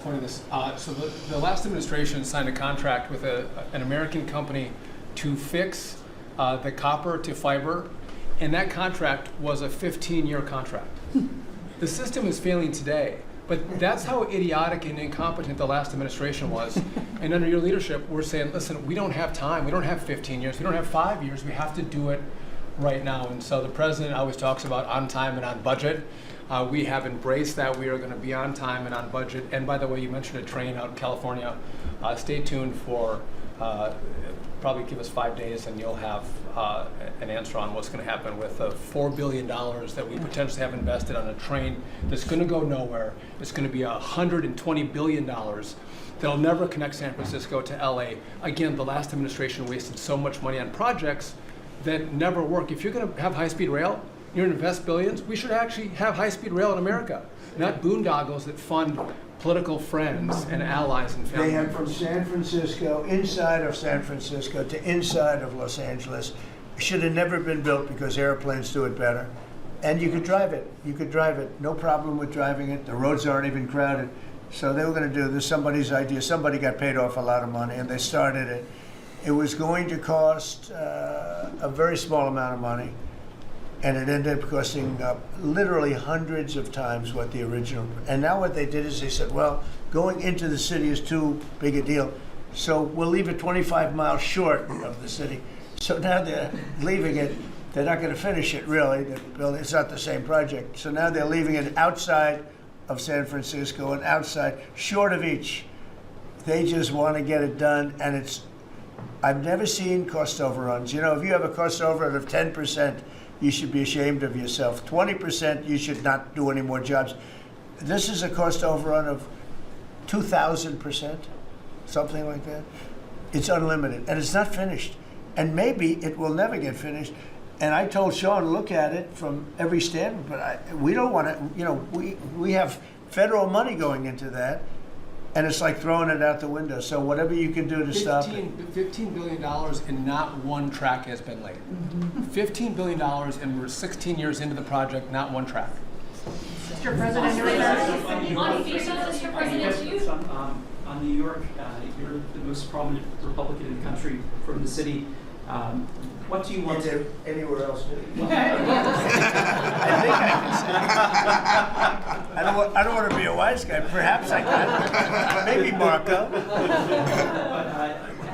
Point of this. So the last administration signed a contract with an American company to fix the copper to fiber, and that contract was a 15-year contract. The system is failing today, but that's how idiotic and incompetent the last administration was. And under your leadership, we're saying, listen, we don't have time. We don't have 15 years. We don't have 5 years. We have to do it right now. And so the president always talks about on time and on budget. We have embraced that. We are going to be on time and on budget. And by the way, you mentioned a train out in California. Stay tuned for, probably give us 5 days and you'll have an answer on what's going to happen with the $4 billion that we potentially have invested on a train that's going to go nowhere. It's going to be $120 billion that'll never connect San Francisco to LA. Again, the last administration wasted so much money on projects that never work. If you're going to have high-speed rail, you're going to invest billions, we should actually have high-speed rail in America, not boondoggles that fund political friends and allies and family They have members. from San Francisco, inside of San Francisco to inside of Los Angeles. It should have never been built because airplanes do it better. And you could drive it. You could drive it. No problem with driving it. The roads aren't even crowded. So they were going to do this, somebody's idea. Somebody got paid off a lot of money and they started it. It was going to cost a very small amount of money. And it ended up costing literally hundreds of times what the original. And now what they did is they said, well, going into the city is too big a deal. So we'll leave it 25 miles short of the city. So now they're leaving it. They're not going to finish it, really. It's not the same project. So now they're leaving it outside of San Francisco and outside, short of each. They just want to get it done. And I've never seen cost overruns. You know, if you have a cost overrun of 10%, you should be ashamed of yourself. 20%, you should not do any more jobs. This is a cost overrun of 2,000%, something like that. It's unlimited, and it's not finished. And maybe it will never get finished. And I told Sean, look at it from every standpoint, but we don't want to, you know, we have federal money going into that, and it's like throwing it out the window. So whatever you can do to stop it. $15 billion and not one track has been laid. $15 billion and we're 16 years into the project, not one track. Mr. President, Mr. President, on New York, you're the most prominent Republican in the country from the city. What do you want to... Anywhere else? I think I can say. I don't want to be a wise guy. Perhaps I can. Maybe Marco. But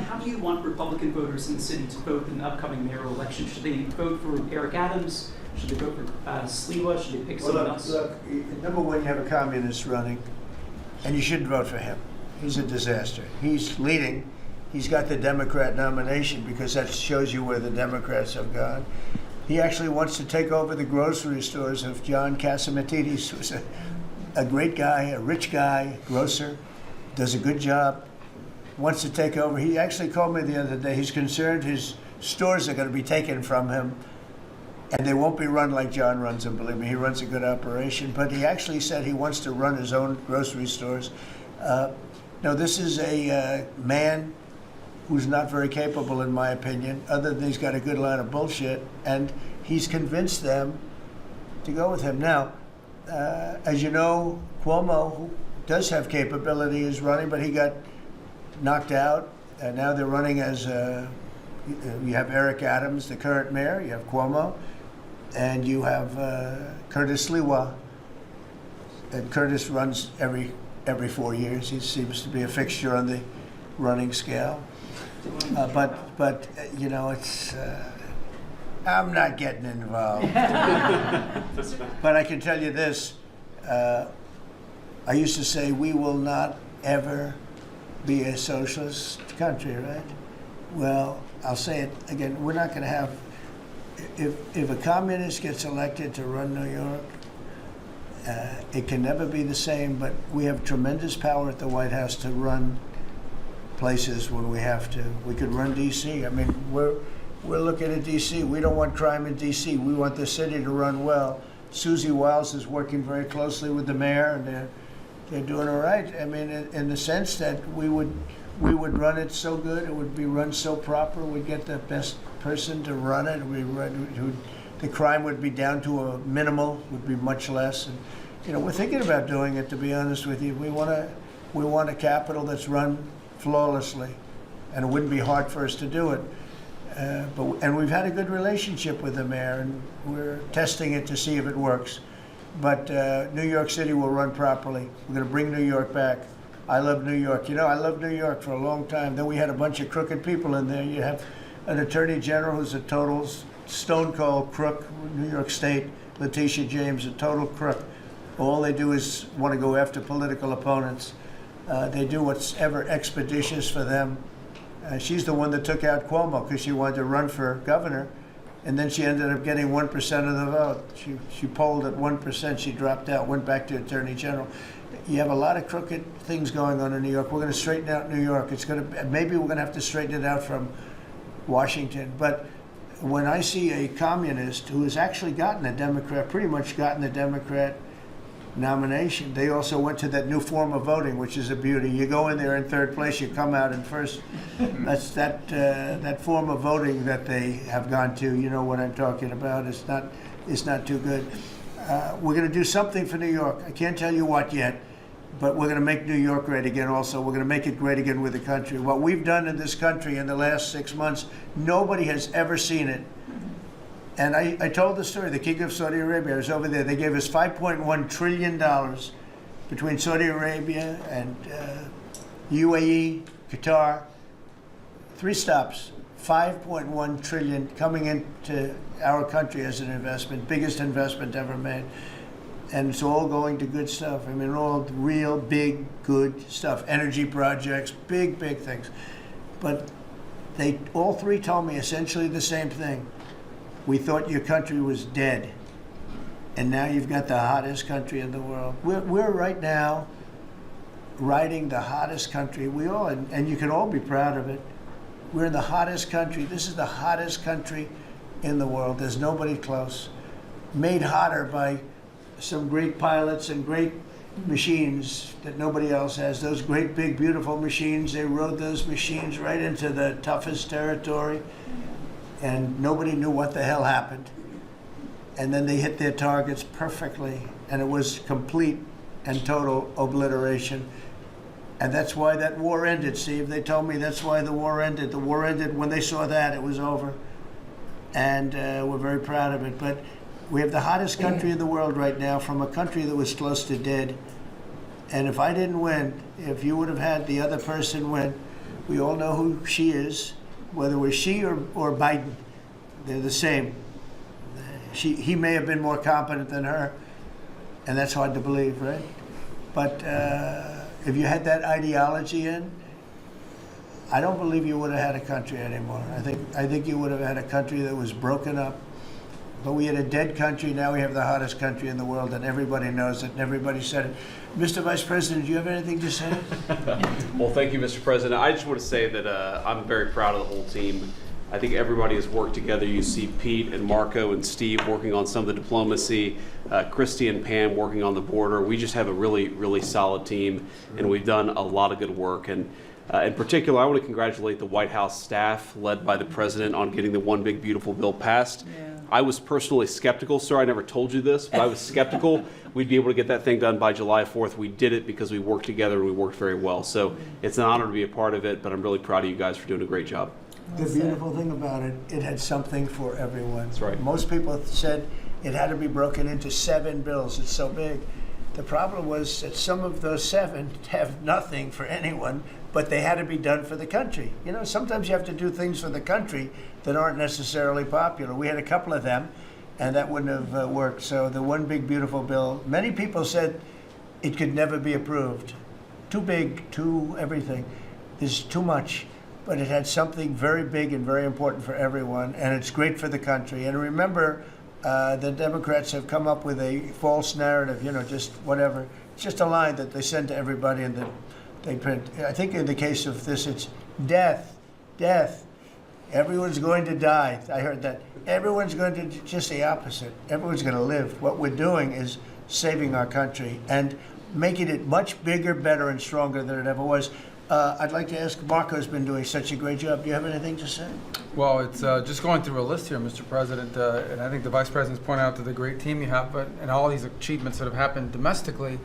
how do you want Republican voters in the city to vote in the upcoming mayoral election? Should they vote for Eric Adams? Should they vote for Sliwa? Should they pick someone else? Look, number one, you have a communist running, and you shouldn't vote for him. He's a disaster. He's leading. He's got the Democrat nomination because that shows you where the Democrats have gone. He actually wants to take over the grocery stores of John Catsimatidis, who's a great guy, a rich guy, grocer, does a good job, wants to take over. He actually called me the other day. He's concerned his stores are going to be taken from him, and they won't be run like John runs them. Believe me, he runs a good operation. But he actually said he wants to run his own grocery stores. No, this is a man who's not very capable, in my opinion, other than he's got a good line of bullshit, and he's convinced them to go with him. Now, as you know, Cuomo, who does have capability, is running, but he got knocked out, and now they're running as, you have Eric Adams, the current mayor, you have Cuomo, and you have Curtis Sliwa. And Curtis runs every 4 years. He seems to be a fixture on the running scale. But you know, it's I'm not getting involved. But I can tell you this: I used to say we will not ever be a socialist country, right? Well, I'll say it again: we're not going to have. If a communist gets elected to run New York, it can never be the same. But we have tremendous power at the White House to run places when we have to. We could run D.C. I mean, we're looking at D.C. We don't want crime in D.C. We want the city to run well. Susie Wiles is working very closely with the mayor, and they're doing all right. I mean, in the sense that we would run it so good, it would be run so proper. We'd get the best person to run it. The crime would be down to a minimal, would be much less. And, you know, we're thinking about doing it, to be honest with you. We want to We want a capital that's run flawlessly, and it wouldn't be hard for us to do it. And we've had a good relationship with the mayor, and we're testing it to see if it works. But New York City will run properly. We're going to bring New York back. I love New York. You know, I loved New York for a long time. Then we had a bunch of crooked people in there. You have an attorney general who's a total stone cold crook. New York State, Letitia James, a total crook. All they do is want to go after political opponents. They do what's ever expeditious for them. She's the one that took out Cuomo because she wanted to run for governor, and then she ended up getting 1% of the vote. She polled at 1%. She dropped out, went back to attorney general. You have a lot of crooked things going on in New York. We're going to straighten out New York. Maybe we're going to have to straighten it out from Washington. But when I see a communist who has actually gotten a Democrat, pretty much gotten the Democrat nomination, they also went to that new form of voting, which is a beauty. You go in there in third place, you come out in first. That's that form of voting that they have gone to. You know what I'm talking about. It's not too good. We're going to do something for New York. I can't tell you what yet, but we're going to make New York great again also. We're going to make it great again with the country. What we've done in this country in the last 6 months, nobody has ever seen it. And I told the story, the King of Saudi Arabia, I was over there. They gave us $5.1 trillion between Saudi Arabia and UAE, Qatar. 3 stops, $5.1 trillion coming into our country as an investment, biggest investment ever made. And it's all going to good stuff. I mean, all real, big, good stuff. Energy projects, big, big things. But they all 3 told me essentially the same thing. We thought your country was dead, and now you've got the hottest country in the world. We're right now riding the hottest country. We all, and you can all be proud of it. We're in the hottest country. This is the hottest country in the world. There's nobody close. Made hotter by some great pilots and great machines that nobody else has. Those great, big, beautiful machines, they rode those machines right into the toughest territory. And nobody knew what the hell happened. And then they hit their targets perfectly, and it was complete and total obliteration. And that's why that war ended, Steve. They told me that's why the war ended. The war ended when they saw that, it was over. And we're very proud of it. But we have the hottest country in the world right now, from a country that was close to dead. And if I didn't win, if you would have had the other person win, we all know who she is. Whether it was she or Biden, they're the same. He may have been more competent than her, and that's hard to believe, right? But if you had that ideology in, I don't believe you would have had a country anymore. I think you would have had a country that was broken up. But we had a dead country. Now we have the hottest country in the world, and everybody knows it, and everybody said it. Mr. Vice President, do you have anything to say? Well, thank you, Mr. President. I just want to say that I'm very proud of the whole team. I think everybody has worked together. You see Pete and Marco and Steve working on some of the diplomacy, Christy and Pam working on the border. We just have a really, really solid team, and we've done a lot of good work. And in particular, I want to congratulate the White House staff led by the President on getting the One Big Beautiful Bill passed. Yeah. I was personally skeptical, sir. I never told you this, but I was skeptical we'd be able to get that thing done by July 4th. We did it because we worked together and we worked very well. So it's an honor to be a part of it, but I'm really proud of you guys for doing a great job. The beautiful thing about it, it had something for everyone. That's right. Most people said it had to be broken into 7 bills. It's so big. The problem was that some of those 7 have nothing for anyone, but they had to be done for the country. You know, sometimes you have to do things for the country that aren't necessarily popular. We had a couple of them, and that wouldn't have worked. So the One Big Beautiful Bill, many people said it could never be approved. Too big, too everything. There's too much. But it had something very big and very important for everyone, and it's great for the country. And remember, the Democrats have come up with a false narrative, you know, just whatever. It's just a line that they send to everybody and that they print. I think in the case of this, it's death, death. Everyone's going to die. I heard that. Everyone's going to, just the opposite. Everyone's going to live. What we're doing is saving our country and making it much bigger, better, and stronger than it ever was. I'd like to ask, Marco's been doing such a great job. Do you have anything to say? Well, it's just going through a list here, Mr. President, and I think the Vice President's pointed out to the great team you have, and all these achievements that have happened domestically.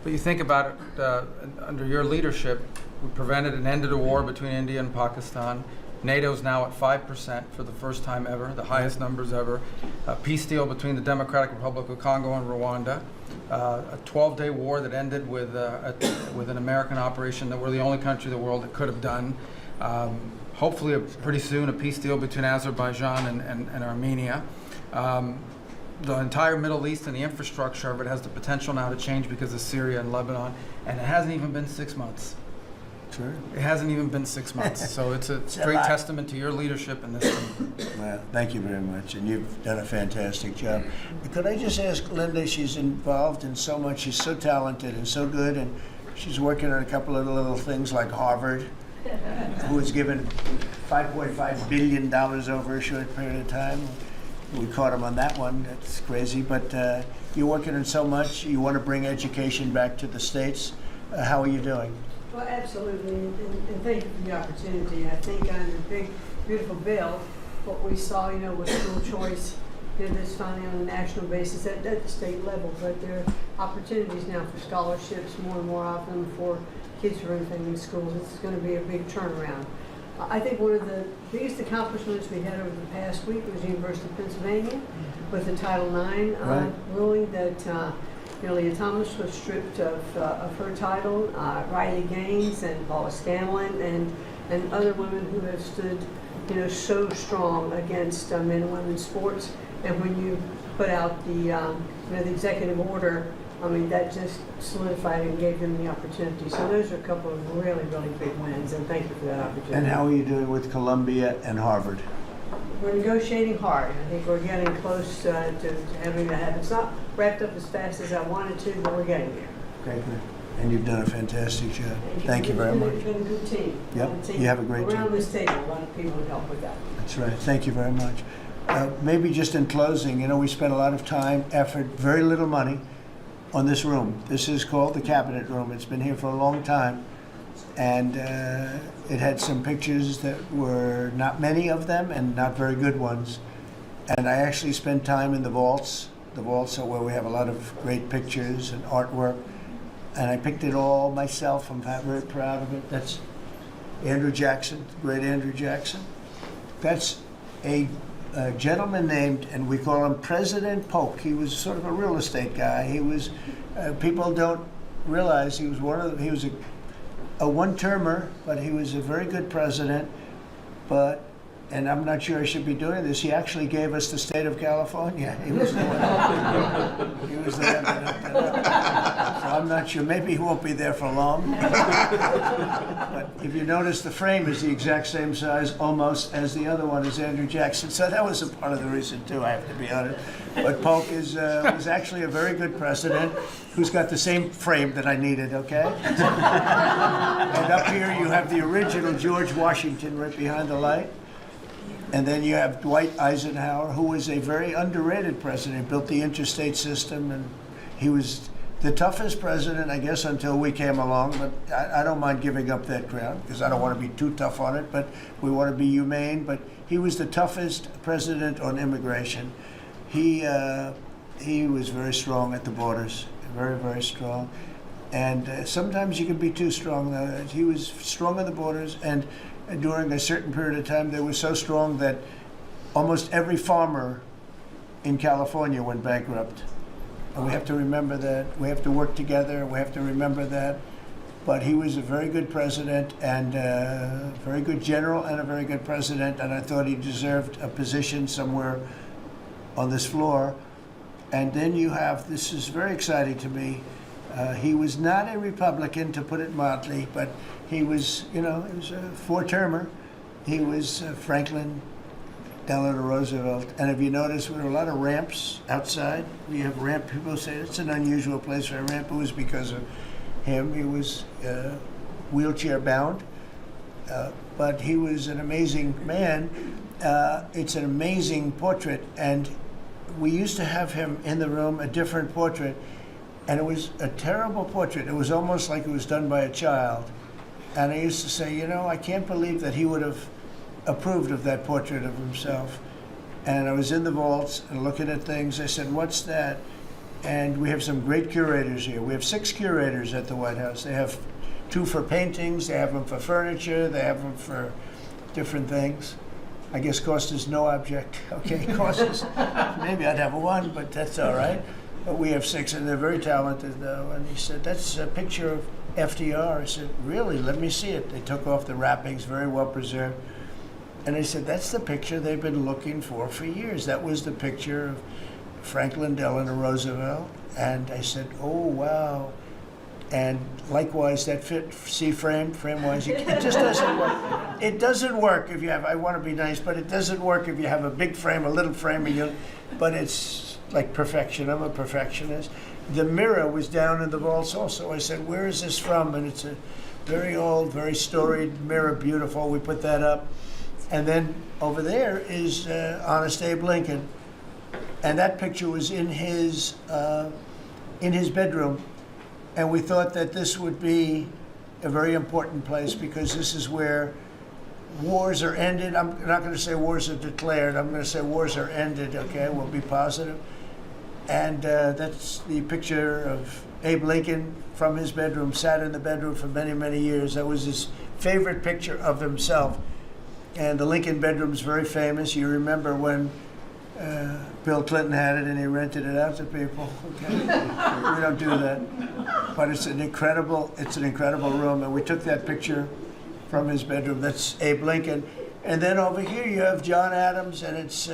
But you think about it, under your leadership, we prevented and ended a war between India and Pakistan. NATO's now at 5% for the first time ever, the highest numbers ever. A peace deal between the Democratic Republic of Congo and Rwanda. A 12-day war that ended with an American operation that we're the only country in the world that could have done. Hopefully, pretty soon, a peace deal between Azerbaijan and Armenia. The entire Middle East and the infrastructure of it has the potential now to change because of Syria and Lebanon, and it hasn't even been 6 months. Sure. It hasn't even been 6 months, so it's a a great lot. testament to your leadership in this thing. Well, thank you very much, and you've done a fantastic job. Could I just ask Linda, she's involved in so much, she's so talented and so good, and she's working on a couple of little things like Harvard, who was given $5.5 billion over a short period of time. We caught him on that one, that's crazy, but you're working on so much, you want to bring education back to the States. How are you doing? Well, absolutely, and thank you for the opportunity. I think on the big, beautiful bill, what we saw, was school choice. This finally on a national basis at the state level, but there are opportunities now for scholarships more and more often for kids who are in schools. It's going to be a big turnaround. I think one of the biggest accomplishments we had over the past week was the University of Pennsylvania with the Title IX ruling that Leah Thomas was stripped of her title. Riley Gaines and Paula Scanlon and other women who have stood, so strong against men and women's sports. And when you put out the executive order, that just solidified and gave them the opportunity. So those are a couple of really, really big wins, and thank you for that opportunity. And how are you doing with Columbia and Harvard? We're negotiating hard. I think we're getting close to having that happen. It's not wrapped up as fast as I wanted to, but we're getting there. Okay, good. And you've done a fantastic job. Thank you very much. It's been a good team. Yep, you have a great team. Around this table, a lot of people would help with that. That's right. Thank you very much. Maybe just in closing, we spent a lot of time, effort, very little money on this room. This is called the Cabinet Room. It's been here for a long time. And it had some pictures that were not many of them and not very good ones. And I actually spent time in the vaults. The vaults are where we have a lot of great pictures and artwork. And I picked it all myself. I'm very proud of it. That's Andrew Jackson, the great Andrew Jackson. That's a gentleman named, and we call him President Polk. He was sort of a real estate guy. He was, people don't realize he was he was a one-termer, but he was a very good president. But, and I'm not sure I should be doing this, he actually gave us the state of California. He was the one. He was the one that helped it out. So I'm not sure, maybe he won't be there for long. But if you notice, the frame is the exact same size almost as the other one is Andrew Jackson. So that was a part of the reason too, I have to be honest. But Polk was actually a very good president who's got the same frame that I needed, okay? And up here you have the original George Washington right behind the light. And then you have Dwight Eisenhower, who was a very underrated president, built the interstate system, and he was the toughest president, I guess, until we came along. But I don't mind giving up that crown, because I don't want to be too tough on it, but we want to be humane. But he was the toughest president on immigration. He was very strong at the borders, very, very strong. And sometimes you can be too strong. He was strong at the borders, and during a certain period of time, they were so strong that almost every farmer in California went bankrupt. And we have to remember that. We have to work together. We have to remember that. But he was a very good president and a very good general and a very good president. And I thought he deserved a position somewhere on this floor. And then you have, this is very exciting to me, he was not a Republican, to put it mildly, but he was, he was a four-termer. He was Franklin Delano Roosevelt. And if you notice, there were a lot of ramps outside. We have ramp, people say it's an unusual place for a ramp. It was because of him. He was wheelchair bound, but he was an amazing man. It's an amazing portrait, and we used to have him in the room, a different portrait, and it was a terrible portrait. It was almost like it was done by a child. And I used to say, I can't believe that he would have approved of that portrait of himself. And I was in the vaults and looking at things. I said, what's that? And we have some great curators here. We have 6 curators at the White House. They have 2 for paintings, they have them for furniture, they have them for different things. I guess cost is no object. Okay, cost is, maybe I'd have 1, but that's all right. But we have 6, and they're very talented, though. And he said, that's a picture of FDR. I said, really? Let me see it. They took off the wrappings, very well preserved. And I said, that's the picture they've been looking for years. That was the picture of Franklin Delano Roosevelt. And I said, oh, wow. And likewise, that frame-wise, it just doesn't work. It doesn't work if you have, I want to be nice, but it doesn't work if you have a big frame, a little frame, but it's like perfection. I'm a perfectionist. The mirror was down in the vaults also. I said, where is this from? And it's a very old, very storied mirror, beautiful. We put that up. And then over there is Honest Abe Lincoln. And that picture was in his bedroom. And we thought that this would be a very important place because this is where wars are ended. I'm not going to say wars are declared. I'm going to say wars are ended, okay? We'll be positive. And that's the picture of Abe Lincoln from his bedroom, sat in the bedroom for many, many years. That was his favorite picture of himself. And the Lincoln bedroom's very famous. You remember when Bill Clinton had it and he rented it out to people. Okay? We don't do that. But it's an incredible room. And we took that picture from his bedroom. That's Abe Lincoln. And then over here you have John Adams, and it's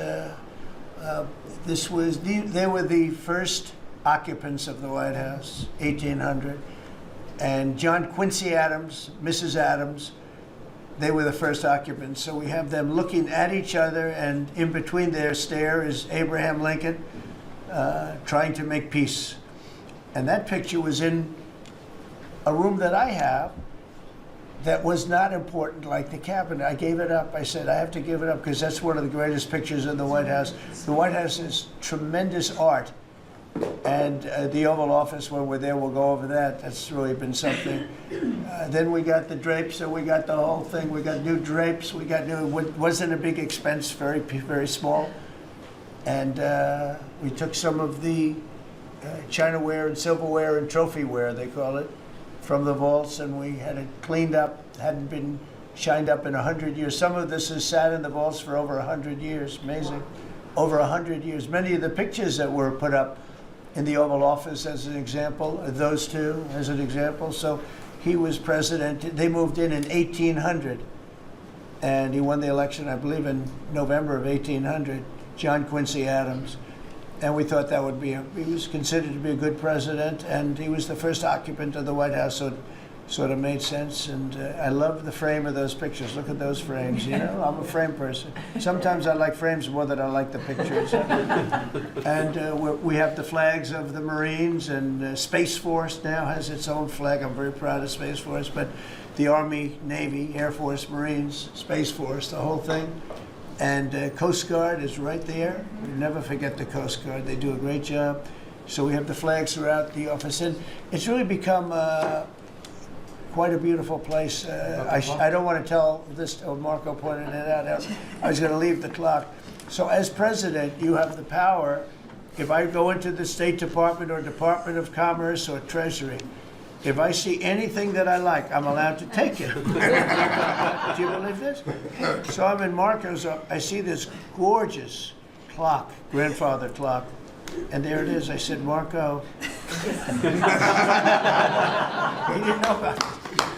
they were the first occupants of the White House, 1800. And John Quincy Adams, Mrs. Adams, they were the first occupants. So we have them looking at each other, and in between their stare is Abraham Lincoln trying to make peace. And that picture was in a room that I have that was not important, like the cabinet. I gave it up. I said, I have to give it up because that's one of the greatest pictures in the White House. The White House is tremendous art. And the Oval Office, when we're there, we'll go over that. That's really been something. Then we got the drapes, and we got the whole thing. We got new drapes. We got new, wasn't a big expense, very, very small. And we took some of the chinaware and silverware and trophyware, they call it, from the vaults, and we had it cleaned up. Hadn't been shined up in 100 years. Some of this has sat in the vaults for over 100 years. Amazing. Over 100 years. Many of the pictures that were put up in the Oval Office, as an example, those two as an example. So he was president. They moved in 1800, and he won the election, I believe, in November of 1800, John Quincy Adams. And we thought that would be, he was considered to be a good president, and he was the first occupant of the White House, so it sort of made sense. And I love the frame of those pictures. Look at those frames, you know? I'm a frame person. Sometimes I like frames more than I like the pictures. And we have the flags of the Marines, and Space Force now has its own flag. I'm very proud of Space Force, but the Army, Navy, Air Force, Marines, Space Force, the whole thing. And Coast Guard is right there. You never forget the Coast Guard. They do a great job. So we have the flags throughout the office. And it's really become quite a beautiful place. I don't want to tell this, Marco pointed it out. I was going to leave the clock. So as president, you have the power. If I go into the State Department or Department of Commerce or Treasury, if I see anything that I like, I'm allowed to take it. Do you believe this? So I'm in Marco's, I see this gorgeous clock, grandfather clock, and there it is. I said, Marco. He didn't know about it.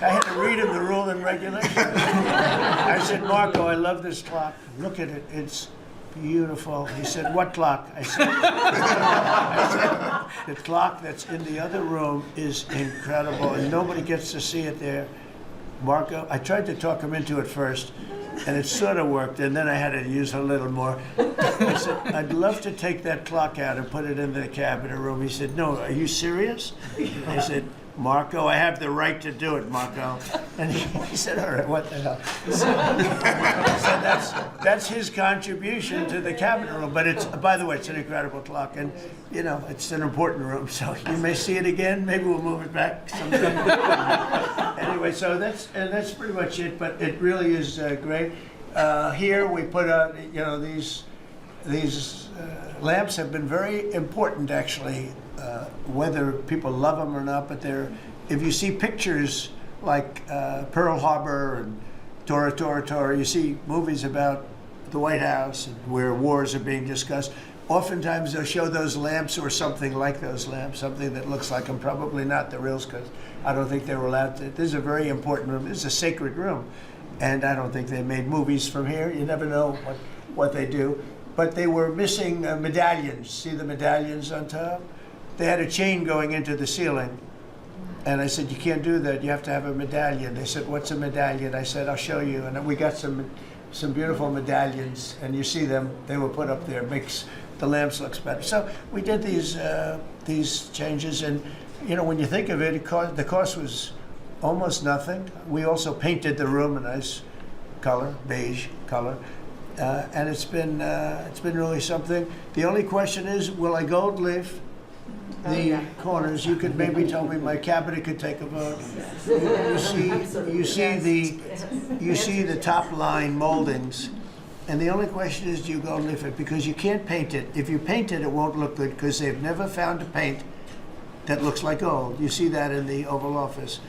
I had to read him the rule and regulation. I said, Marco, I love this clock. Look at it. It's beautiful. He said, what clock? I said, the clock that's in the other room is incredible, and nobody gets to see it there. Marco, I tried to talk him into it first, and it sort of worked, and then I had to use a little more. I said, I'd love to take that clock out and put it in the cabinet room. He said, no, are you serious? I said, Marco, I have the right to do it, Marco. And he said, all right, what the hell? So that's his contribution to the cabinet room. But it's, by the way, it's an incredible clock. And, you know, it's an important room. So you may see it again. Maybe we'll move it back someday. Anyway, so that's pretty much it. But it really is great. Here we put out, you know, these lamps have been very important, actually, whether people love them or not, but if you see pictures like Pearl Harbor and Tora Tora Tora, you see movies about the White House and where wars are being discussed. Oftentimes they'll show those lamps or something like those lamps, something that looks like them, probably not the reals, because I don't think they were allowed to. This is a very important room. This is a sacred room. And I don't think they made movies from here. You never know what they do. But they were missing medallions. See the medallions on top? They had a chain going into the ceiling. And I said, you can't do that. You have to have a medallion. They said, what's a medallion? I said, I'll show you. And we got some beautiful medallions. And you see them. They were put up there. Makes the lamps looks better. So we did these changes. And, you know, when you think of it, the cost was almost nothing. We also painted the room a nice color, beige color. And it's been really something. The only question is, will I gold leaf the corners? You could maybe tell me, my cabinet could take a vote. You see the top line moldings, and the only question is, do you gold leaf it? Because you can't paint it. If you paint it, it won't look good, because they've never found a paint that looks like gold. You see that in the Oval Office.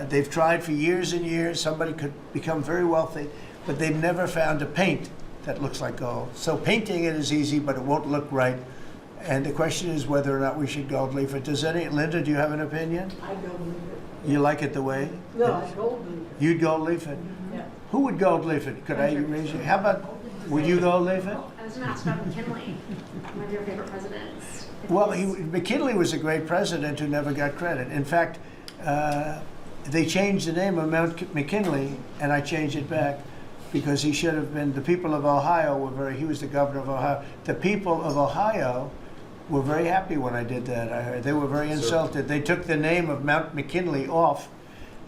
They've tried for years and years. Somebody could become very wealthy, but they've never found a paint that looks like gold. So painting it is easy, but it won't look right. And the question is whether or not we should gold leaf it. Linda, do you have an opinion? I gold leaf it. You like it the way? No, I gold leaf it. You'd gold leaf it? Yeah. Who would gold leaf it? Could I raise you? How about, would you gold leaf it? I was going to ask about McKinley, one of your favorite presidents. Well, McKinley was a great president who never got credit. In fact, they changed the name of Mount McKinley, and I changed it back, because he should have been, the people of Ohio he was the governor of Ohio. The people of Ohio were very happy when I did that, I heard. They were very insulted. They took the name of Mount McKinley off.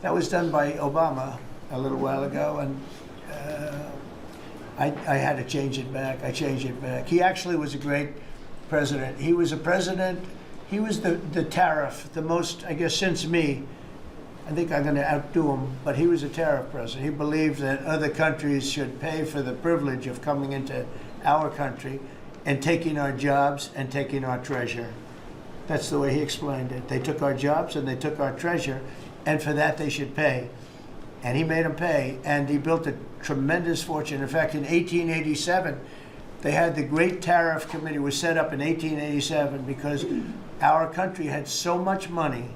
That was done by Obama a little while ago, and I had to change it back. I changed it back. He actually was a great president. He was a president, he was the tariff, the most, I guess, since me. I think I'm going to outdo him, but he was a tariff president. He believed that other countries should pay for the privilege of coming into our country and taking our jobs and taking our treasure. That's the way he explained it. They took our jobs and they took our treasure, and for that they should pay. And he made them pay, and he built a tremendous fortune. In fact, in 1887, they had the Great Tariff Committee was set up in 1887 because our country had so much money,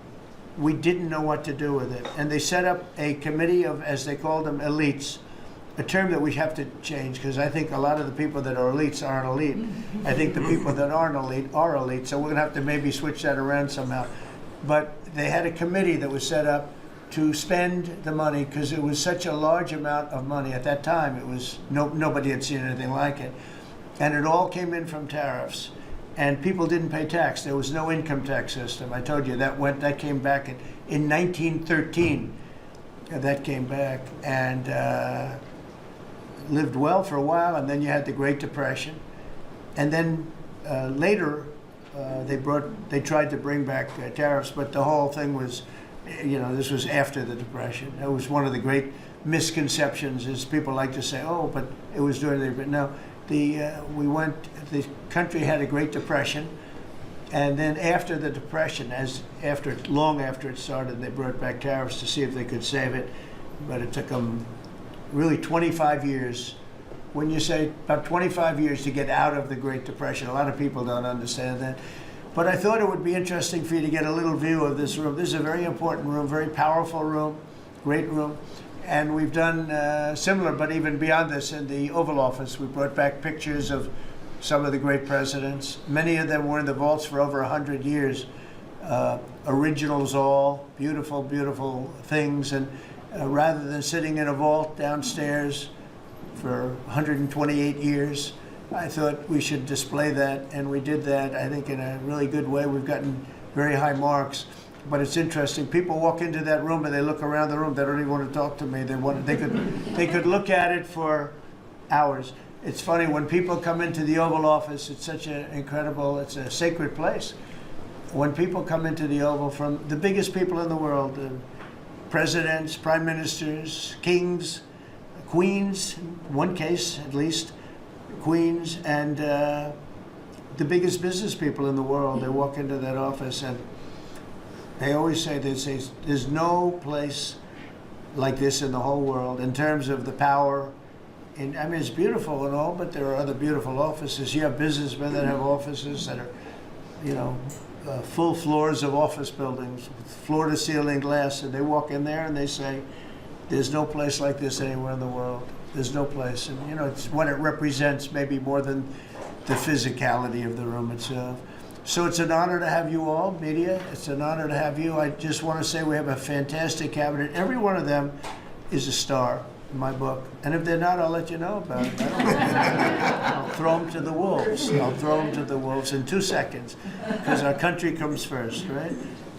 we didn't know what to do with it. And they set up a committee of, as they called them, elites, a term that we have to change, because I think a lot of the people that are elites aren't elite. I think the people that aren't elite are elite, so we're going to have to maybe switch that around somehow. But they had a committee that was set up to spend the money, because it was such a large amount of money. At that time, it was nobody had seen anything like it. And it all came in from tariffs. And people didn't pay tax. There was no income tax system. I told you that came back in 1913. That came back and lived well for a while. And then you had the Great Depression. And then later they tried to bring back tariffs, but the whole thing was, this was after the Depression. That was one of the great misconceptions. Is people like to say, oh, but it was during the, but no. The country had a Great Depression, and then after the Depression, long after it started, they brought back tariffs to see if they could save it, but it took them really 25 years. When you say about 25 years to get out of the Great Depression, a lot of people don't understand that. But I thought it would be interesting for you to get a little view of this room. This is a very important room, very powerful room, great room. And we've done similar, but even beyond this, in the Oval Office. We brought back pictures of some of the great presidents. Many of them were in the vaults for over 100 years. Originals all, beautiful, beautiful things. And rather than sitting in a vault downstairs for 128 years, I thought we should display that. And we did that, I think, in a really good way. We've gotten very high marks. But it's interesting. People walk into that room and they look around the room. They don't even want to talk to me. They could look at it for hours. It's funny when people come into the Oval Office. It's such an incredible. It's a sacred place. When people come into the Oval from the biggest people in the world, presidents, prime ministers, kings, queens, in one case at least, queens, and the biggest business people in the world. They walk into that office and they always say, there's no place like this in the whole world in terms of the power. And I mean, it's beautiful and all, but there are other beautiful offices. You have businessmen that have offices that are, you know, full floors of office buildings, floor-to-ceiling glass, and they walk in there and they say, there's no place like this anywhere in the world. There's no place. And, you know, it's what it represents maybe more than the physicality of the room itself. So it's an honor to have you all, media. It's an honor to have you. I just want to say we have a fantastic cabinet. Every one of them is a star in my book. And if they're not, I'll let you know about it. I'll throw them to the wolves. I'll throw them to the wolves in 2 seconds, because our country comes first, right?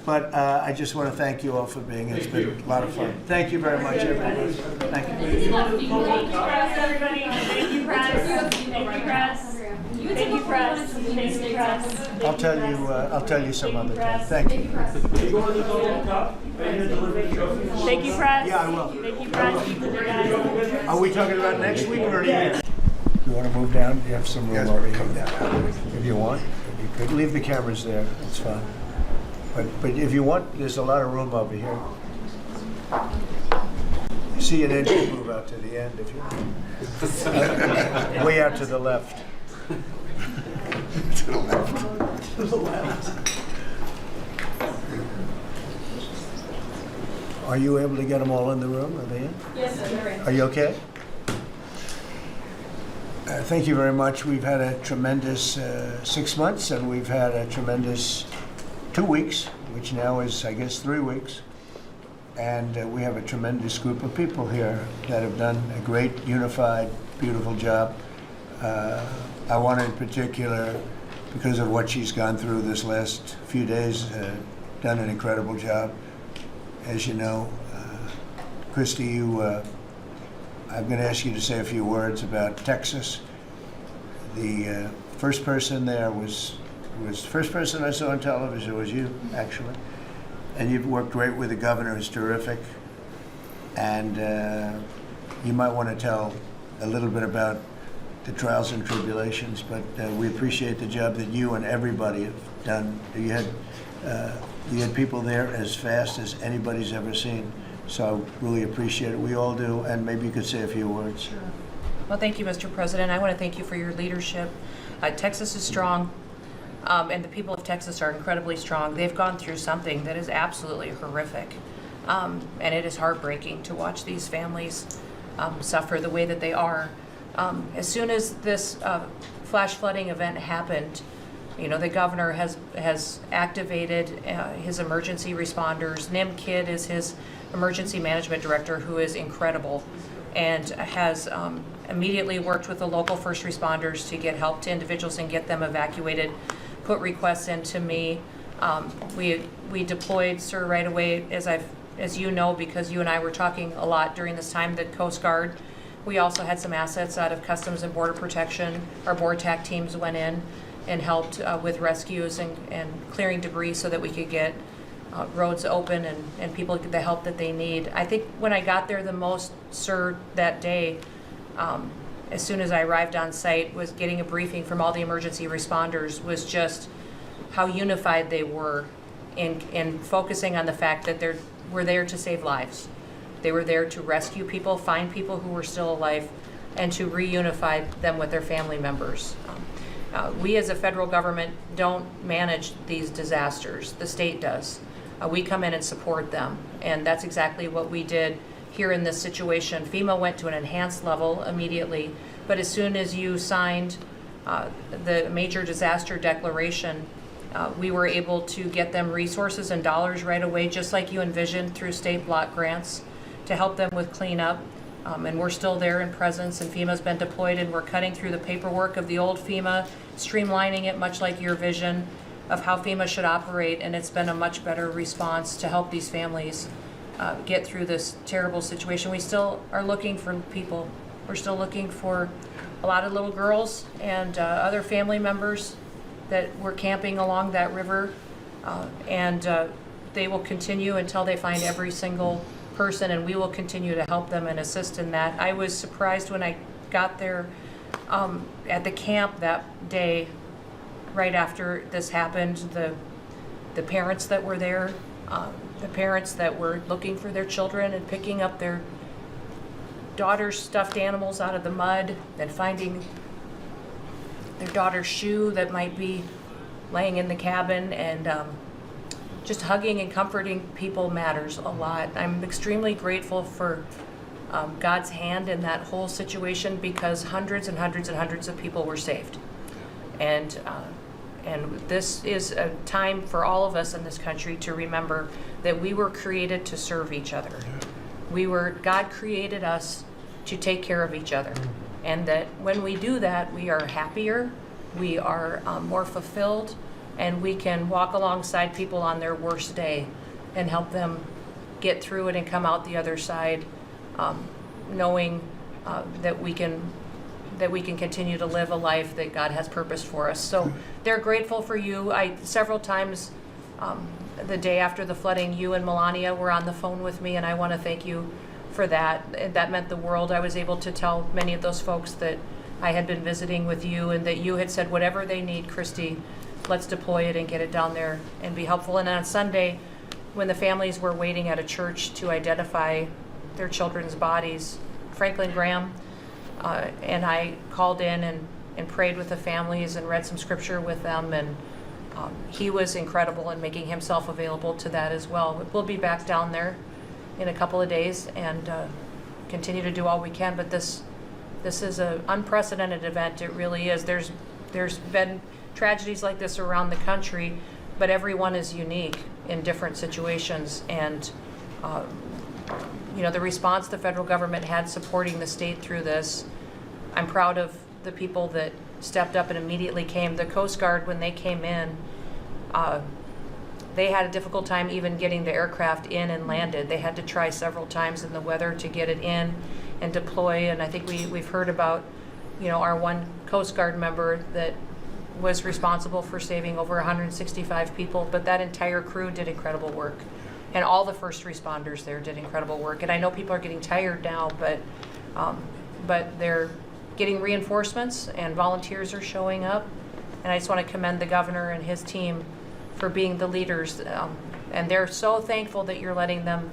But I just want to thank you all for being here. It's been a lot of fun. Thank you very much, everybody. Thank you. Thank you, press, everybody. Thank you, press. Thank you, press. Thank you, press. Thank you, press. I'll tell you some other time. Thank you. Thank you, press. Yeah, I will. Thank you, press. Are we talking about next week or again? You want to move down? You have some room over here. Come down. If you want, you could leave the cameras there. It's fine. But if you want, there's a lot of room over here. See an engine move out to the end if you way out to the left. To the left. To the left. Are you able to get them all in the room? Are they in? Yes, sir. Are you okay? Thank you very much. We've had a tremendous 6 months, and we've had a tremendous 2 weeks, which now is, I guess, 3 weeks. And we have a tremendous group of people here that have done a great, unified, beautiful job. I want to, in particular, because of what she's gone through this last few days, done an incredible job. As you know, Christy, I'm going to ask you to say a few words about Texas. The first person there was the first person I saw on television was you, actually. And you've worked great with the governor, who's terrific. And you might want to tell a little bit about the trials and tribulations, but we appreciate the job that you and everybody have done. You had people there as fast as anybody's ever seen. So I really appreciate it. We all do. And maybe you could say a few words. Sure. Well, thank you, Mr. President. I want to thank you for your leadership. Texas is strong, and the people of Texas are incredibly strong. They've gone through something that is absolutely horrific, and it is heartbreaking to watch these families suffer the way that they are. As soon as this flash flooding event happened, you know, the governor has activated his emergency responders. Nim Kidd is his emergency management director, who is incredible, and has immediately worked with the local first responders to get help to individuals and get them evacuated, put requests into me. We deployed, sir, right away, as you know, because you and I were talking a lot during this time, the Coast Guard. We also had some assets out of Customs and Border Protection. Our BORTAC teams went in and helped with rescues and clearing debris so that we could get roads open and people get the help that they need. I think when I got there the most, sir, that day, as soon as I arrived on site, was getting a briefing from all the emergency responders, was just how unified they were in focusing on the fact that we're there to save lives. They were there to rescue people, find people who were still alive, and to reunify them with their family members. We as a federal government don't manage these disasters. The state does. We come in and support them, and that's exactly what we did here in this situation. FEMA went to an enhanced level immediately, but as soon as you signed the major disaster declaration, we were able to get them resources and dollars right away, just like you envisioned, through state block grants to help them with cleanup. And we're still there in presence, and FEMA's been deployed, and we're cutting through the paperwork of the old FEMA, streamlining it much like your vision of how FEMA should operate, and it's been a much better response to help these families get through this terrible situation. We still are looking for people. We're still looking for a lot of little girls and other family members that were camping along that river, and they will continue until they find every single person, and we will continue to help them and assist in that. I was surprised when I got there at the camp that day. right after this happened, the parents that were there, the parents that were looking for their children and picking up their daughter's stuffed animals out of the mud and finding their daughter's shoe that might be laying in the cabin, and just hugging and comforting people matters a lot. I'm extremely grateful for God's hand in that whole situation, because hundreds and hundreds and hundreds of people were saved. And this is a time for all of us in this country to remember that we were created to serve each other. God created us to take care of each other. And that when we do that, we are happier, we are more fulfilled, and we can walk alongside people on their worst day and help them get through it and come out the other side, knowing that we can continue to live a life that God has purposed for us. So they're grateful for you. Several times the day after the flooding, you and Melania were on the phone with me, and I want to thank you for that. That meant the world. I was able to tell many of those folks that I had been visiting with you, and that you had said, whatever they need, Christy, let's deploy it and get it down there and be helpful. And on Sunday, when the families were waiting at a church to identify their children's bodies, Franklin Graham and I called in and prayed with the families and read some scripture with them, and he was incredible in making himself available to that as well. We'll be back down there in a couple of days and continue to do all we can, but this is an unprecedented event. It really is. There's been tragedies like this around the country, but everyone is unique in different situations, and the response the federal government had supporting the state through this, I'm proud of the people that stepped up and immediately came. The Coast Guard, when they came in, they had a difficult time even getting the aircraft in and landed. They had to try several times in the weather to get it in and deploy, and I think we've heard about, our one Coast Guard member that was responsible for saving over 165 people, but that entire crew did incredible work. And all the first responders there did incredible work. And I know people are getting tired now, but they're getting reinforcements and volunteers are showing up. And I just want to commend the governor and his team for being the leaders. And they're so thankful that you're letting them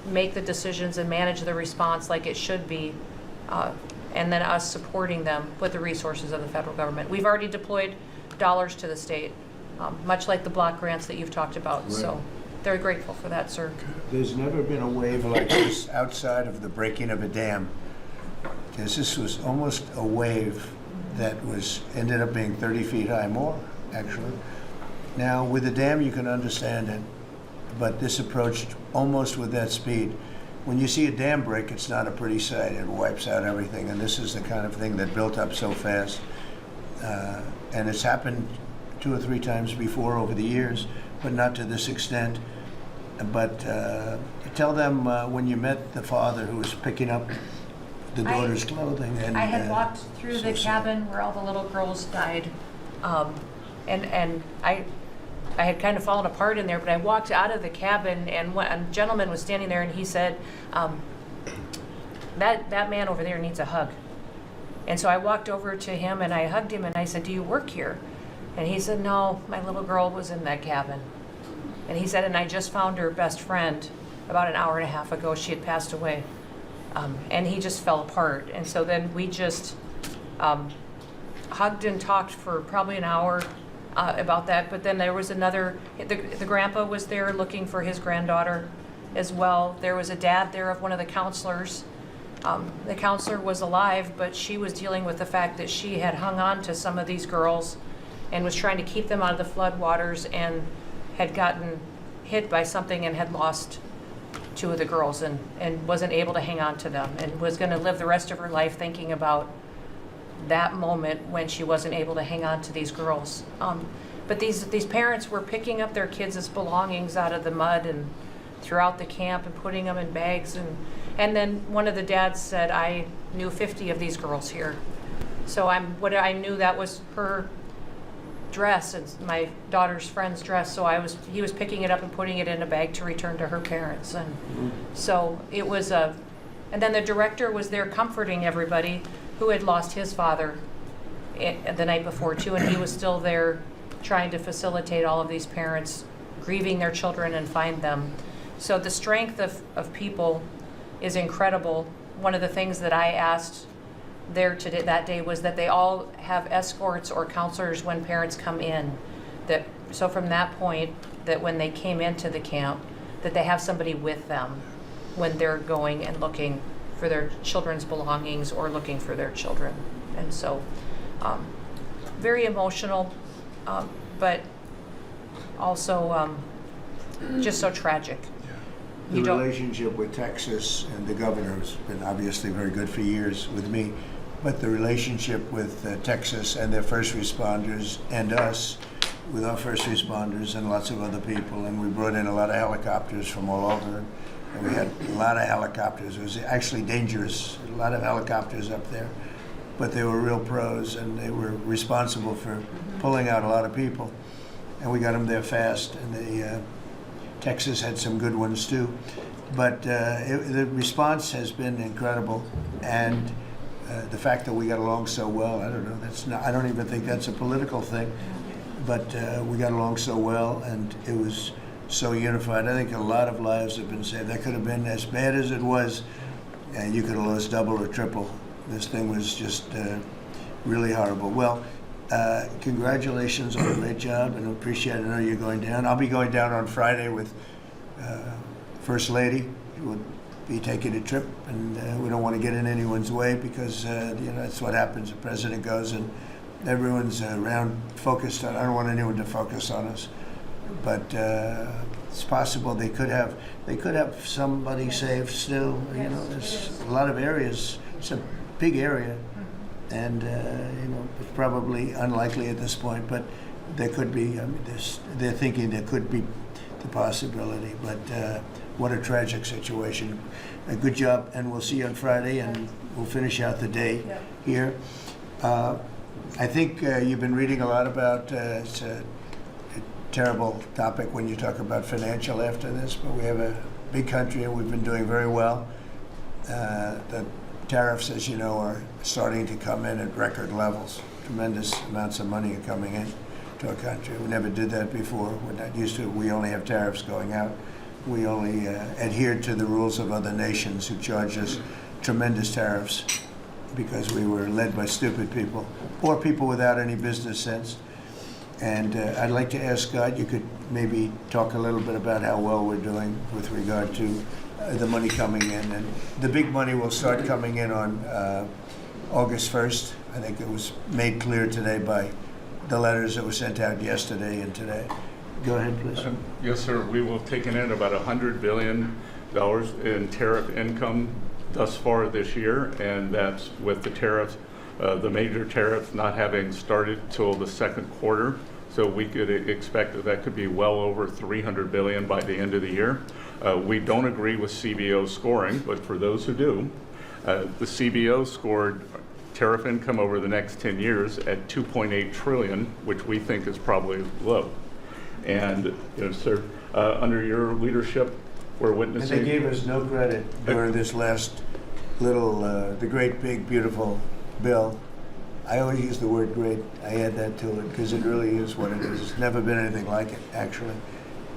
make the decisions and manage the response like it should be. And then us supporting them with the resources of the federal government. We've already deployed dollars to the state, much like the block grants that you've talked about. Right. So they're grateful for that, sir. There's never been a wave like this outside of the breaking of a dam. Because this was almost a wave that ended up being 30 feet high, more actually. Now with the dam you can understand it, but this approached almost with that speed. When you see a dam break, it's not a pretty sight. It wipes out everything, and this is the kind of thing that built up so fast. And it's happened 2 or 3 times before over the years, but not to this extent. But tell them when you met the father who was picking up the daughter's clothing. And I had walked through the cabin where all the little girls died, and I had kind of fallen apart in there, but I walked out of the cabin, and a gentleman was standing there, and he said, that man over there needs a hug. And so I walked over to him, and I hugged him, and I said, do you work here? And he said, no, my little girl was in that cabin. And he said, and I just found her best friend about an hour and a half ago. She had passed away. And he just fell apart. And so then we just hugged and talked for probably an hour about that. But then there was the grandpa was there looking for his granddaughter as well. There was a dad there of one of the counselors. The counselor was alive, but she was dealing with the fact that she had hung on to some of these girls and was trying to keep them out of the floodwaters, and had gotten hit by something and had lost 2 of the girls and wasn't able to hang on to them, and was going to live the rest of her life thinking about that moment when she wasn't able to hang on to these girls. But these parents were picking up their kids' belongings out of the mud and throughout the camp and putting them in bags. And then one of the dads said, I knew 50 of these girls here. So I knew that was her dress and my daughter's friend's dress. So he was picking it up and putting it in a bag to return to her parents. And so it was and then the director was there comforting everybody who had lost his father the night before too, and he was still there trying to facilitate all of these parents grieving their children and find them. So the strength of people is incredible. One of the things that I asked there today, that day, was that they all have escorts or counselors when parents come in. So from that point, that when they came into the camp, that they have somebody with them when they're going and looking for their children's belongings or looking for their children. And so, very emotional, but also just so tragic. The relationship with Texas and the governor has been obviously very good for years with me, but the relationship with Texas and their first responders and us with our first responders and lots of other people, and we brought in a lot of helicopters from all over, and we had a lot of helicopters. It was actually dangerous, a lot of helicopters up there, but they were real pros, and they were responsible for pulling out a lot of people, and we got them there fast, and Texas had some good ones too, but the response has been incredible, and the fact that we got along so well, I don't know, I don't even think that's a political thing, but we got along so well, and it was so unified. I think a lot of lives have been saved. That could have been as bad as it was, and you could have lost double or triple. This thing was just really horrible. Well, congratulations on a great job, and appreciate it. I know you're going down. I'll be going down on Friday with First Lady. We'll be taking a trip, and we don't want to get in anyone's way because that's what happens. The president goes and everyone's around focused on. I don't want anyone to focus on us, but it's possible they could have somebody saved still. There's a lot of areas. It's a big area, and it's probably unlikely at this point, but there could be. I mean, they're thinking there could be the possibility, but what a tragic situation. A good job, and we'll see you on Friday, and we'll finish out the day here. I think you've been reading a lot about, it's a terrible topic when you talk about financial after this, but we have a big country and we've been doing very well. The tariffs, as you know, are starting to come in at record levels. Tremendous amounts of money are coming in to our country. We never did that before. We're not used to it. We only have tariffs going out. We only adhere to the rules of other nations who charge us tremendous tariffs, because we were led by stupid people or people without any business sense. And I'd like to ask Scott, you could maybe talk a little bit about how well we're doing with regard to the money coming in. And the big money will start coming in on August 1st. I think it was made clear today by the letters that were sent out yesterday and today. Go ahead, please. Yes, sir. We will have taken in about $100 billion in tariff income thus far this year, and that's with the tariffs, the major tariffs not having started till the second quarter. So we could expect that could be well over $300 billion by the end of the year. We don't agree with CBO scoring, but for those who do, the CBO scored tariff income over the next 10 years at $2.8 trillion, which we think is probably low. And sir, under your leadership, we're witnessing. And they gave us no credit during this last little, the great, big, beautiful bill. I always use the word great. I add that to it because it really is what it is. It's never been anything like it, actually.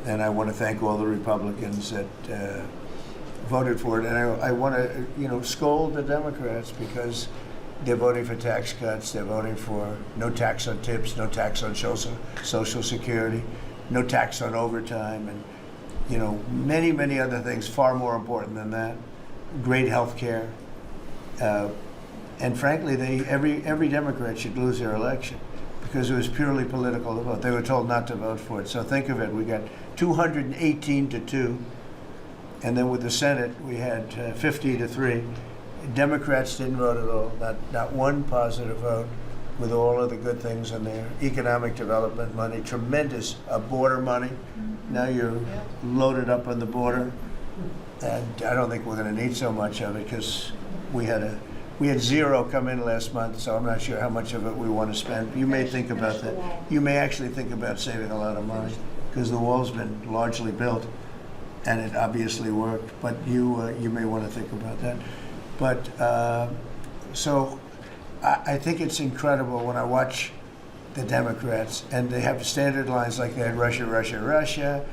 And I want to thank all the Republicans that voted for it. And I want to, scold the Democrats because they're voting for tax cuts. They're voting for no tax on tips, no tax on Social Security, no tax on overtime, and many, many other things far more important than that. Great health care. And frankly, every Democrat should lose their election because it was purely political to vote. They were told not to vote for it. So think of it. We got 218 to 2. And then with the Senate, we had 50 to 3. Democrats didn't vote at all. Not one positive vote, with all of the good things in there. Economic development money, tremendous border money. Now you're loaded up on the border. And I don't think we're going to need so much of it because we had zero come in last month, so I'm not sure how much of it we want to spend. You may think about that. You may actually think about saving a lot of money because the wall's been largely built and it obviously worked, but you may want to think about that. But so I think it's incredible when I watch the Democrats, and they have standard lines like they had Russia, Russia, Russia.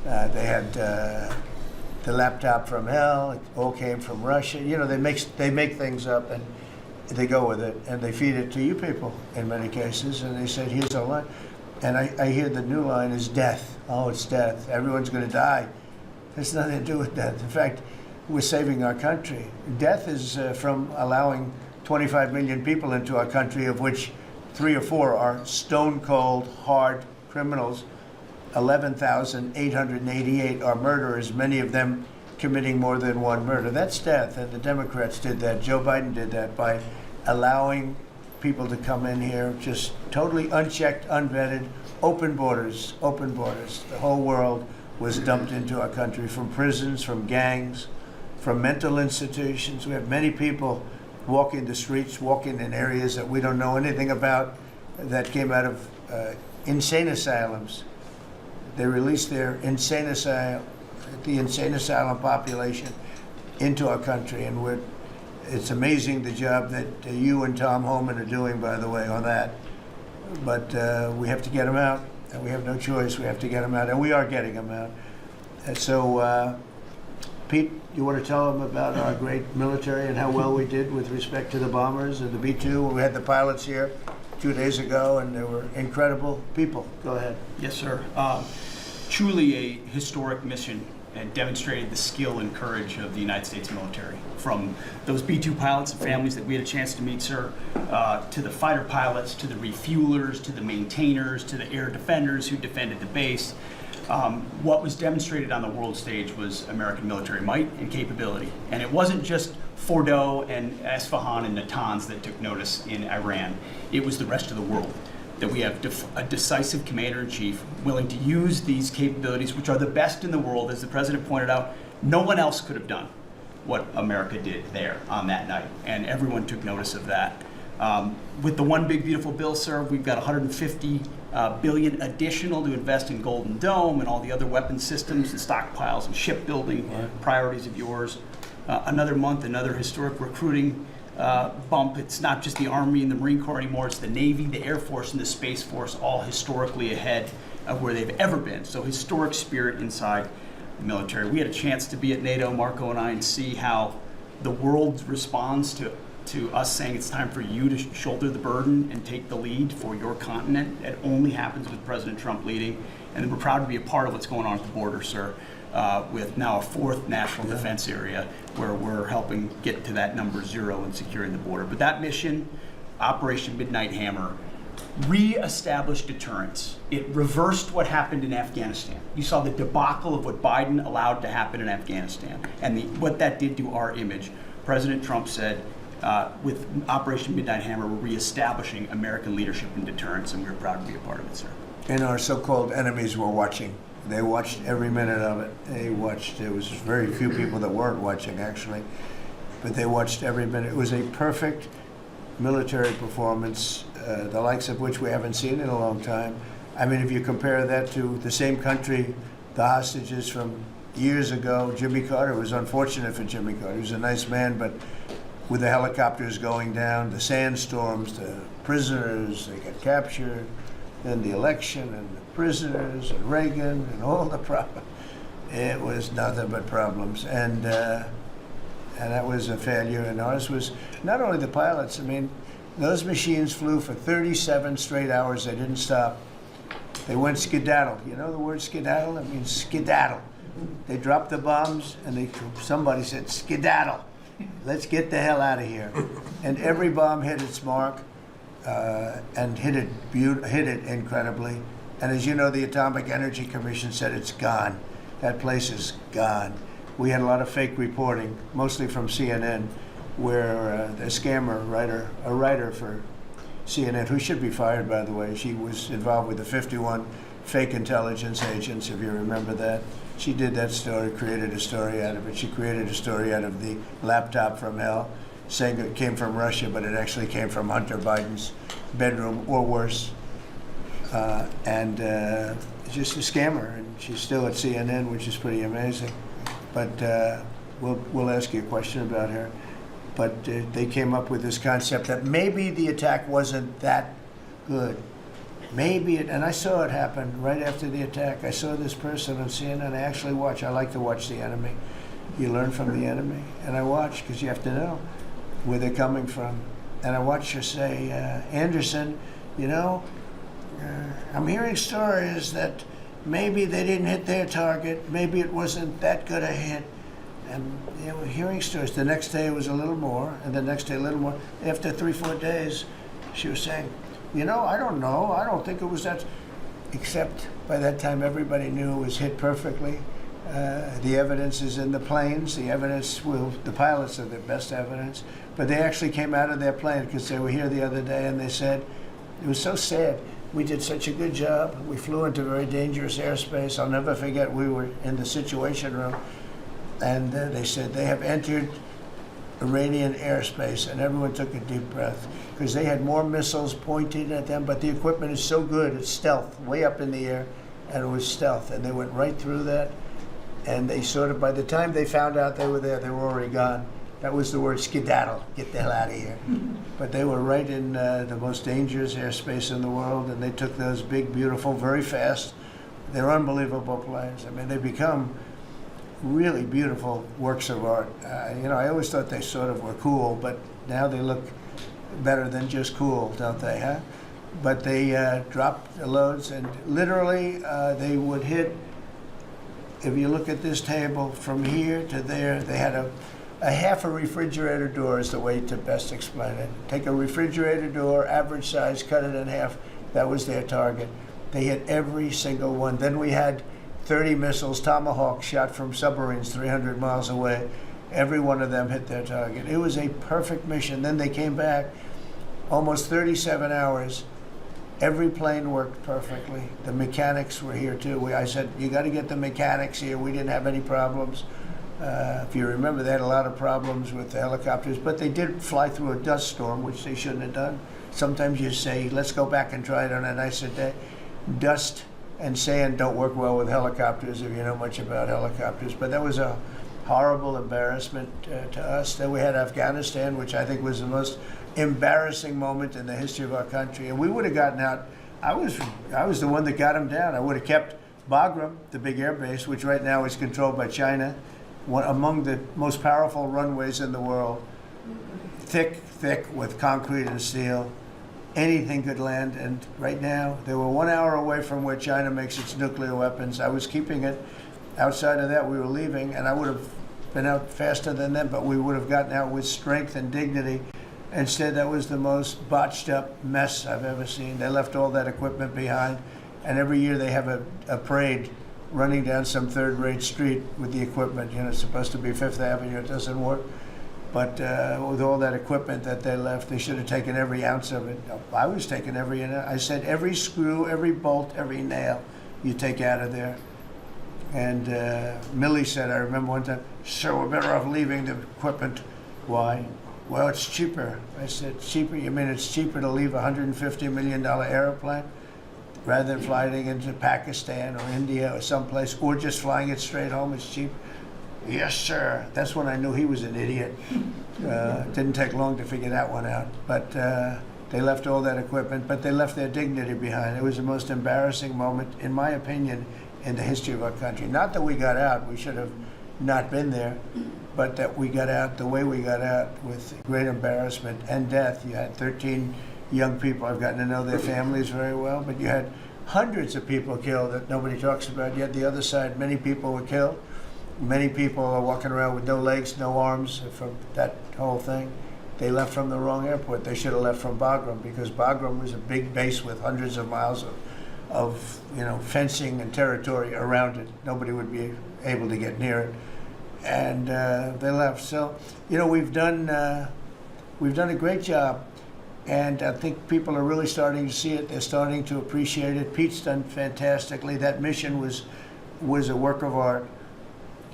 They had the laptop from hell. It all came from Russia. You know, they make things up and they go with it, and they feed it to you people in many cases. And they said, here's our line. And I hear the new line is death. Oh, it's death. Everyone's going to die. There's nothing to do with death. In fact, we're saving our country. Death is from allowing 25 million people into our country, of which 3 or 4 are stone cold, hard criminals. 11,888 are murderers, many of them committing more than one murder. That's death, and the Democrats did that. Joe Biden did that by allowing people to come in here just totally unchecked, unvetted, open borders, open borders. The whole world was dumped into our country from prisons, from gangs, from mental institutions. We have many people walking the streets, walking in areas that we don't know anything about, that came out of insane asylums. They released their the insane asylum population into our country, and it's amazing the job that you and Tom Homan are doing, by the way, on that. But we have to get them out, and we have no choice. We have to get them out, and we are getting them out. And so, Pete, you want to tell them about our great military and how well we did with respect to the bombers and the B-2? We had the pilots here 2 days ago, and they were incredible people. Go ahead. Yes, sir. Truly a historic mission, and demonstrated the skill and courage of the United States military. From those B-2 pilots and families that we had a chance to meet, sir, to the fighter pilots, to the refuelers, to the maintainers, to the air defenders who defended the base. What was demonstrated on the world stage was American military might and capability. And it wasn't just Fordo and Esfahan and Natanz that took notice in Iran. It was the rest of the world. That we have a decisive commander-in-chief willing to use these capabilities, which are the best in the world. As the president pointed out, no one else could have done what America did there on that night, and everyone took notice of that. With the One Big Beautiful Bill, sir, we've got $150 billion additional to invest in Golden Dome and all the other weapon systems and stockpiles and shipbuilding priorities of yours. Another month, another historic recruiting bump. It's not just the Army and the Marine Corps anymore, it's the Navy, the Air Force, and the Space Force, all historically ahead of where they've ever been. So historic spirit inside the military. We had a chance to be at NATO, Marco and I, and see how the world responds to us saying it's time for you to shoulder the burden and take the lead for your continent. It only happens with President Trump leading. And we're proud to be a part of what's going on at the border, sir. With now a 4th national defense area where we're helping get to that number 0 and securing the border. But that mission, Operation Midnight Hammer, re-established deterrence. It reversed what happened in Afghanistan. You saw the debacle of what Biden allowed to happen in Afghanistan and what that did to our image. President Trump said, with Operation Midnight Hammer, we're re-establishing American leadership and deterrence, and we're proud to be a part of it, sir. And our so-called enemies were watching. They watched every minute of it. They watched. There was very few people that weren't watching, actually, but they watched every minute. It was a perfect military performance, the likes of which we haven't seen in a long time. I mean, if you compare that to the same country, the hostages from years ago, Jimmy Carter, it was unfortunate for Jimmy Carter. He was a nice man, but with the helicopters going down, the sandstorms, the prisoners, they got captured, then the election and the prisoners and Reagan and all the problems. It was nothing but problems. And that was a failure. And ours was not only the pilots. I mean, those machines flew for 37 straight hours. They didn't stop. They went skedaddle. You know the word skedaddle? It means skedaddle. They dropped the bombs and somebody said, skedaddle. Let's get the hell out of here. And every bomb hit its mark and hit it incredibly. And as you know, the Atomic Energy Commission said it's gone. That place is gone. We had a lot of fake reporting, mostly from CNN, where the scammer writer, a writer for CNN, who should be fired, by the way, she was involved with the 51 fake intelligence agents, if you remember that. She did that story, created a story out of it. She created a story out of the laptop from hell, saying it came from Russia, but it actually came from Hunter Biden's bedroom, or worse. Just a scammer, and she's still at CNN, which is pretty amazing. But we'll ask you a question about her. But they came up with this concept that maybe the attack wasn't that good. maybe it, and I saw it happen right after the attack. I saw this person on CNN. I actually watch. I like to watch the enemy. You learn from the enemy. And I watch because you have to know where they're coming from. And I watched her say, Anderson, you know, I'm hearing stories that maybe they didn't hit their target. Maybe it wasn't that good a hit. And you know, hearing stories. The next day it was a little more, and the next day a little more. After 3-4 days, she was saying, you know, I don't know. I don't think it was that. Except by that time, everybody knew it was hit perfectly. The evidence is in the planes. The evidence the pilots are the best evidence. But they actually came out of their plane because they were here the other day, and they said, it was so sad. We did such a good job. We flew into very dangerous airspace. I'll never forget, we were in the Situation Room, and they said they have entered Iranian airspace, and everyone took a deep breath because they had more missiles pointed at them, but the equipment is so good, it's stealth, way up in the air, and it was stealth, and they went right through that, and they sort of, by the time they found out they were there, they were already gone. That was the word skedaddle, get the hell out of here. But they were right in the most dangerous airspace in the world, and they took those big, beautiful, very fast, they're unbelievable planes. I mean, they become really beautiful works of art. You know, I always thought they sort of were cool, but now they look better than just cool, don't they, huh? But they dropped the loads, and literally they would hit, if you look at this table, from here to there, they had a half a refrigerator door is the way to best explain it. Take a refrigerator door, average size, cut it in half. That was their target. They hit every single one. Then we had 30 missiles, Tomahawk, shot from submarines 300 miles away. Every one of them hit their target. It was a perfect mission. Then they came back, almost 37 hours. Every plane worked perfectly. The mechanics were here too. I said, you got to get the mechanics here. We didn't have any problems. If you remember, they had a lot of problems with the helicopters, but they did fly through a dust storm, which they shouldn't have done. Sometimes you say, let's go back and try it on a nicer day. Dust and sand don't work well with helicopters if you know much about helicopters, but that was a horrible embarrassment to us. Then we had Afghanistan, which I think was the most embarrassing moment in the history of our country, and we would have gotten out. I was the one that got them down. I would have kept Bagram, the big air base, which right now is controlled by China, one among the most powerful runways in the world, thick with concrete and steel. Anything could land, and right now they were 1 hour away from where China makes its nuclear weapons. I was keeping it. Outside of that, we were leaving, and I would have been out faster than them, but we would have gotten out with strength and dignity. Instead, that was the most botched up mess I've ever seen. They left all that equipment behind, and every year they have a parade running down some third-rate street with the equipment. You know, it's supposed to be Fifth Avenue. It doesn't work. But with all that equipment that they left, they should have taken every ounce of it. I was taking every ounce. I said every screw, every bolt, every nail you take out of there. And Millie said, I remember one time, sir, we're better off leaving the equipment. Why? Well, it's cheaper. I said, cheaper? You mean it's cheaper to leave a $150 million airplane rather than flying into Pakistan or India or someplace, or just flying it straight home? It's cheap. Yes, sir. That's when I knew he was an idiot. Didn't take long to figure that one out. But they left all that equipment, but they left their dignity behind. It was the most embarrassing moment, in my opinion, in the history of our country. Not that we got out, we should have not been there, but that we got out the way we got out, with great embarrassment and death. You had 13 young people. I've gotten to know their families very well, but you had hundreds of people killed that nobody talks about. Yet the other side, many people were killed. Many people are walking around with no legs, no arms from that whole thing. They left from the wrong airport. They should have left from Bagram, because Bagram was a big base with hundreds of miles of fencing and territory around it. Nobody would be able to get near it, and they left. So, we've done a great job, and I think people are really starting to see it. They're starting to appreciate it. Pete's done fantastically. That mission was a work of art.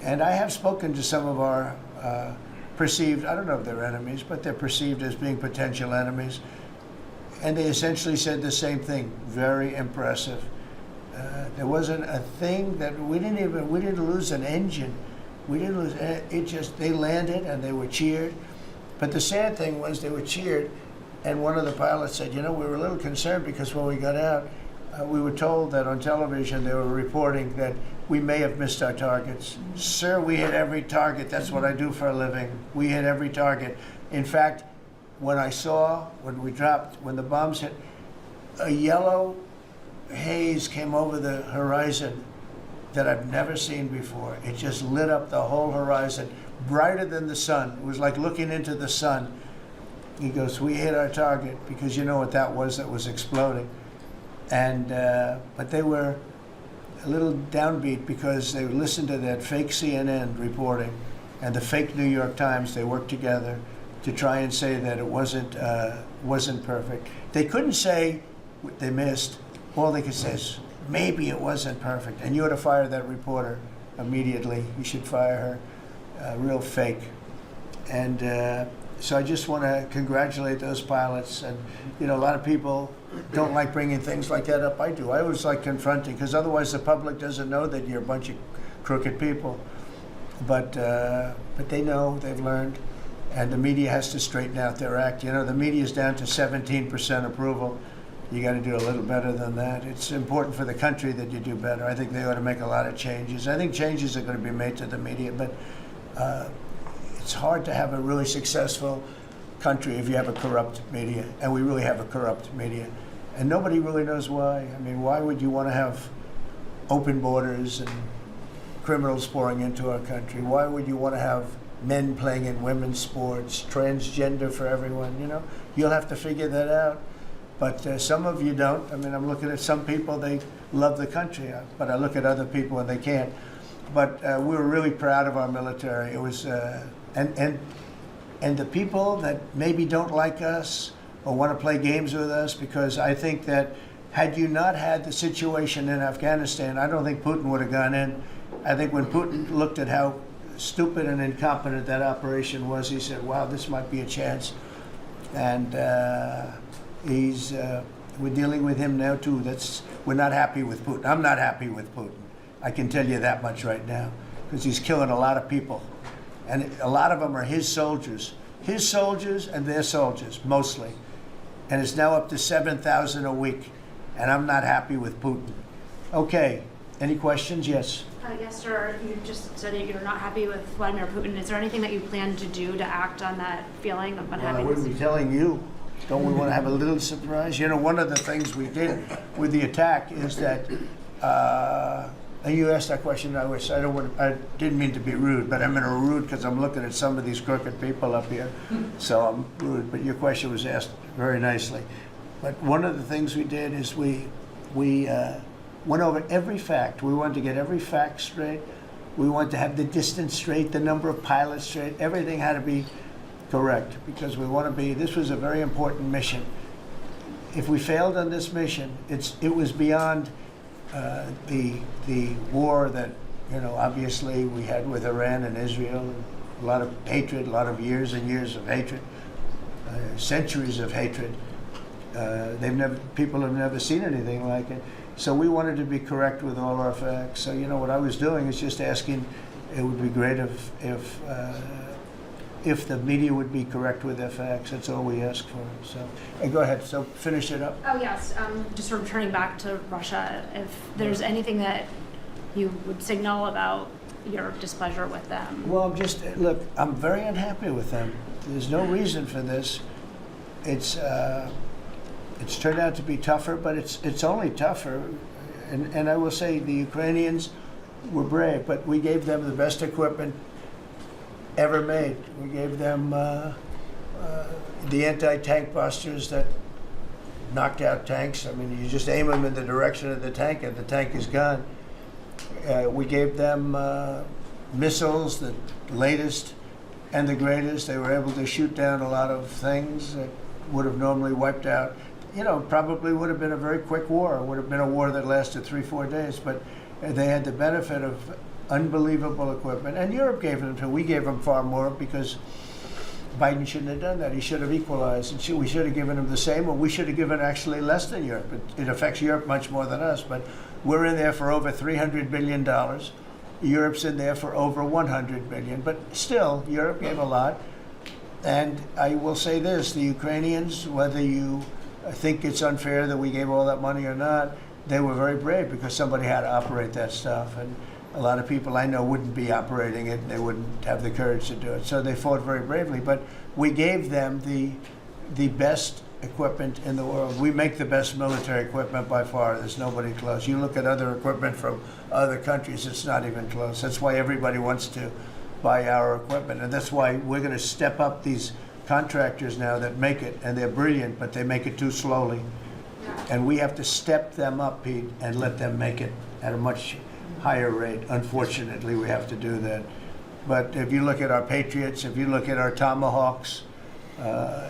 And I have spoken to some of our perceived, I don't know if they're enemies, but they're perceived as being potential enemies. And they essentially said the same thing. Very impressive. There wasn't a thing that we didn't lose an engine. We didn't lose it. They landed and they were cheered. But the sad thing was they were cheered, and one of the pilots said, we were a little concerned because when we got out, we were told that on television they were reporting that we may have missed our targets. Sir, we hit every target. That's what I do for a living. We hit every target. In fact, when the bombs hit, a yellow haze came over the horizon that I've never seen before. It just lit up the whole horizon, brighter than the sun. It was like looking into the sun. He goes, we hit our target, because you know what that was exploding. And but they were a little downbeat because they listened to that fake CNN reporting and the fake New York Times. They worked together to try and say that it wasn't perfect. They couldn't say they missed. All they could say is, maybe it wasn't perfect. And you ought to fire that reporter immediately. You should fire her. Real fake. And so I just want to congratulate those pilots. And, you know, a lot of people don't like bringing things like that up. I do. I always like confronting, because otherwise the public doesn't know that you're a bunch of crooked people. But they know, they've learned. And the media has to straighten out their act. You know, the media is down to 17% approval. You got to do a little better than that. It's important for the country that you do better. I think they ought to make a lot of changes. I think changes are going to be made to the media, but it's hard to have a really successful country if you have a corrupt media, and we really have a corrupt media. And nobody really knows why. I mean, why would you want to have open borders and criminals pouring into our country? Why would you want to have men playing in women's sports, transgender for everyone? You know, you'll have to figure that out. But some of you don't. I mean, I'm looking at some people, they love the country, but I look at other people and they can't. But we were really proud of our military. It was, and the people that maybe don't like us or want to play games with us, because I think that had you not had the situation in Afghanistan, I don't think Putin would have gone in. I think when Putin looked at how stupid and incompetent that operation was, he said, wow, this might be a chance. And we're dealing with him now too. We're not happy with Putin. I'm not happy with Putin. I can tell you that much right now, because he's killing a lot of people. And a lot of them are his soldiers and their soldiers, mostly. And it's now up to 7,000 a week. And I'm not happy with Putin. Okay, any questions? Yes. Yes, sir. You just said that you're not happy with Vladimir Putin. Is there anything that you plan to do to act on that feeling of unhappiness? Well, I wouldn't be telling you. Don't we want to have a little surprise? You know, one of the things we did with the attack is that, and you asked that question, I didn't mean to be rude, but I'm in a rude because I'm looking at some of these crooked people up here, so I'm rude, but your question was asked very nicely. But one of the things we did is we went over every fact. We wanted to get every fact straight. We wanted to have the distance straight, the number of pilots straight. Everything had to be correct, because this was a very important mission. If we failed on this mission, it was beyond the war that, you know, obviously we had with Iran and Israel. A lot of hatred, a lot of years and years of hatred, centuries of hatred. People have never seen anything like it. So we wanted to be correct with all our facts. So, you know, what I was doing is just asking, it would be great if the media would be correct with their facts. That's all we ask for. So, hey, go ahead. So finish it up. Oh, yes. Just sort of turning back to Russia, if there's anything that you would signal about your displeasure with them. Well, look, I'm very unhappy with them. There's no reason for this. It's turned out to be tougher, but it's only tougher. And I will say the Ukrainians were brave, but we gave them the best equipment ever made. We gave them the anti-tank busters that knocked out tanks. I mean, you just aim them in the direction of the tank and the tank is gone. We gave them missiles, the latest and the greatest. They were able to shoot down a lot of things that would have normally wiped out. You know, probably would have been a very quick war. It would have been a war that lasted 3-4 days, but they had the benefit of unbelievable equipment. And Europe gave them too. We gave them far more because Biden shouldn't have done that. He should have equalized. And we should have given him the same, or we should have given actually less than Europe. It affects Europe much more than us, but we're in there for over $300 billion. Europe's in there for over $100 billion, but still, Europe gave a lot. And I will say this, the Ukrainians, whether you think it's unfair that we gave all that money or not, they were very brave because somebody had to operate that stuff. And a lot of people I know wouldn't be operating it. They wouldn't have the courage to do it. So they fought very bravely. But we gave them the best equipment in the world. We make the best military equipment by far. There's nobody close. You look at other equipment from other countries, it's not even close. That's why everybody wants to buy our equipment. And that's why we're going to step up these contractors now that make it. And they're brilliant, but they make it too slowly. And we have to step them up, Pete, and let them make it at a much higher rate. Unfortunately, we have to do that. But if you look at our Patriots, if you look at our Tomahawks,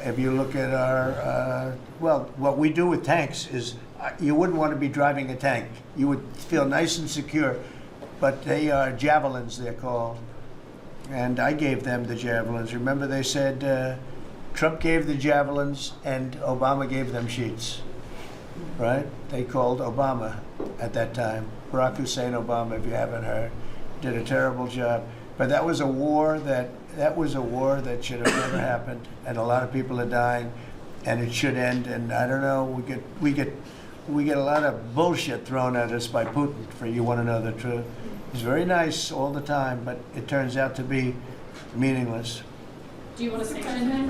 if you look at our, well, what we do with tanks is you wouldn't want to be driving a tank. You would feel nice and secure, but they are javelins, they're called. And I gave them the javelins. Remember they said Trump gave the javelins and Obama gave them sheets, right? They called Obama at that time. Barack Hussein Obama, if you haven't heard, did a terrible job. But that was a war that should have never happened, and a lot of people are dying, and it should end. And I don't know, we get a lot of bullshit thrown at us by Putin. For you want to know the truth, he's very nice all the time, but it turns out to be meaningless. Do you want to sanction him?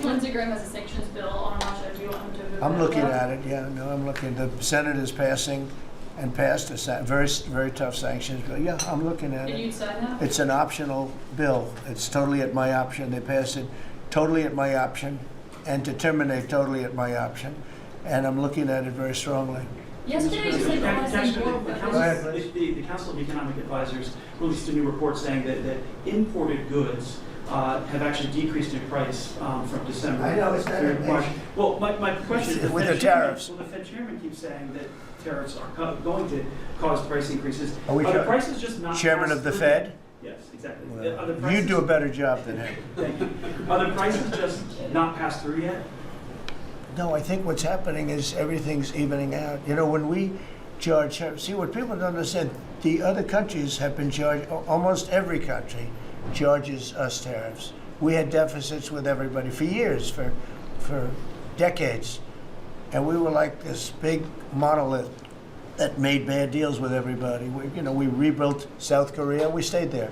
Lindsey Graham has a sanctions bill on Russia. Do you want him to move I'm that looking bill? at it. Yeah, no, I'm looking. The Senate is passing and passed a very tough sanctions bill. Yeah, I'm looking at And it. you'd sign that? It's an optional bill. It's totally at my option. They passed it totally at my option, and to terminate totally at my option. And I'm looking at it very strongly. Yesterday you said The Council of Economic Advisors released a new report saying that imported goods have actually decreased in price from December. I know, it's not through March. amazing. Well, my question is, With the tariffs. Well, the Fed chairman keeps saying that tariffs are going to cause price increases. Are we the prices just not Chairman passed of the through? Fed? Yes, exactly. Well, Are the you prices- do a better job than him. Thank you. Are the prices just not passed through yet? No, I think what's happening is everything's evening out. You know, when we charge, see what people don't understand, the other countries have been charged, almost every country charges us tariffs. We had deficits with everybody for years, for decades. And we were like this big monolith that made bad deals with everybody. We rebuilt South Korea, we stayed there.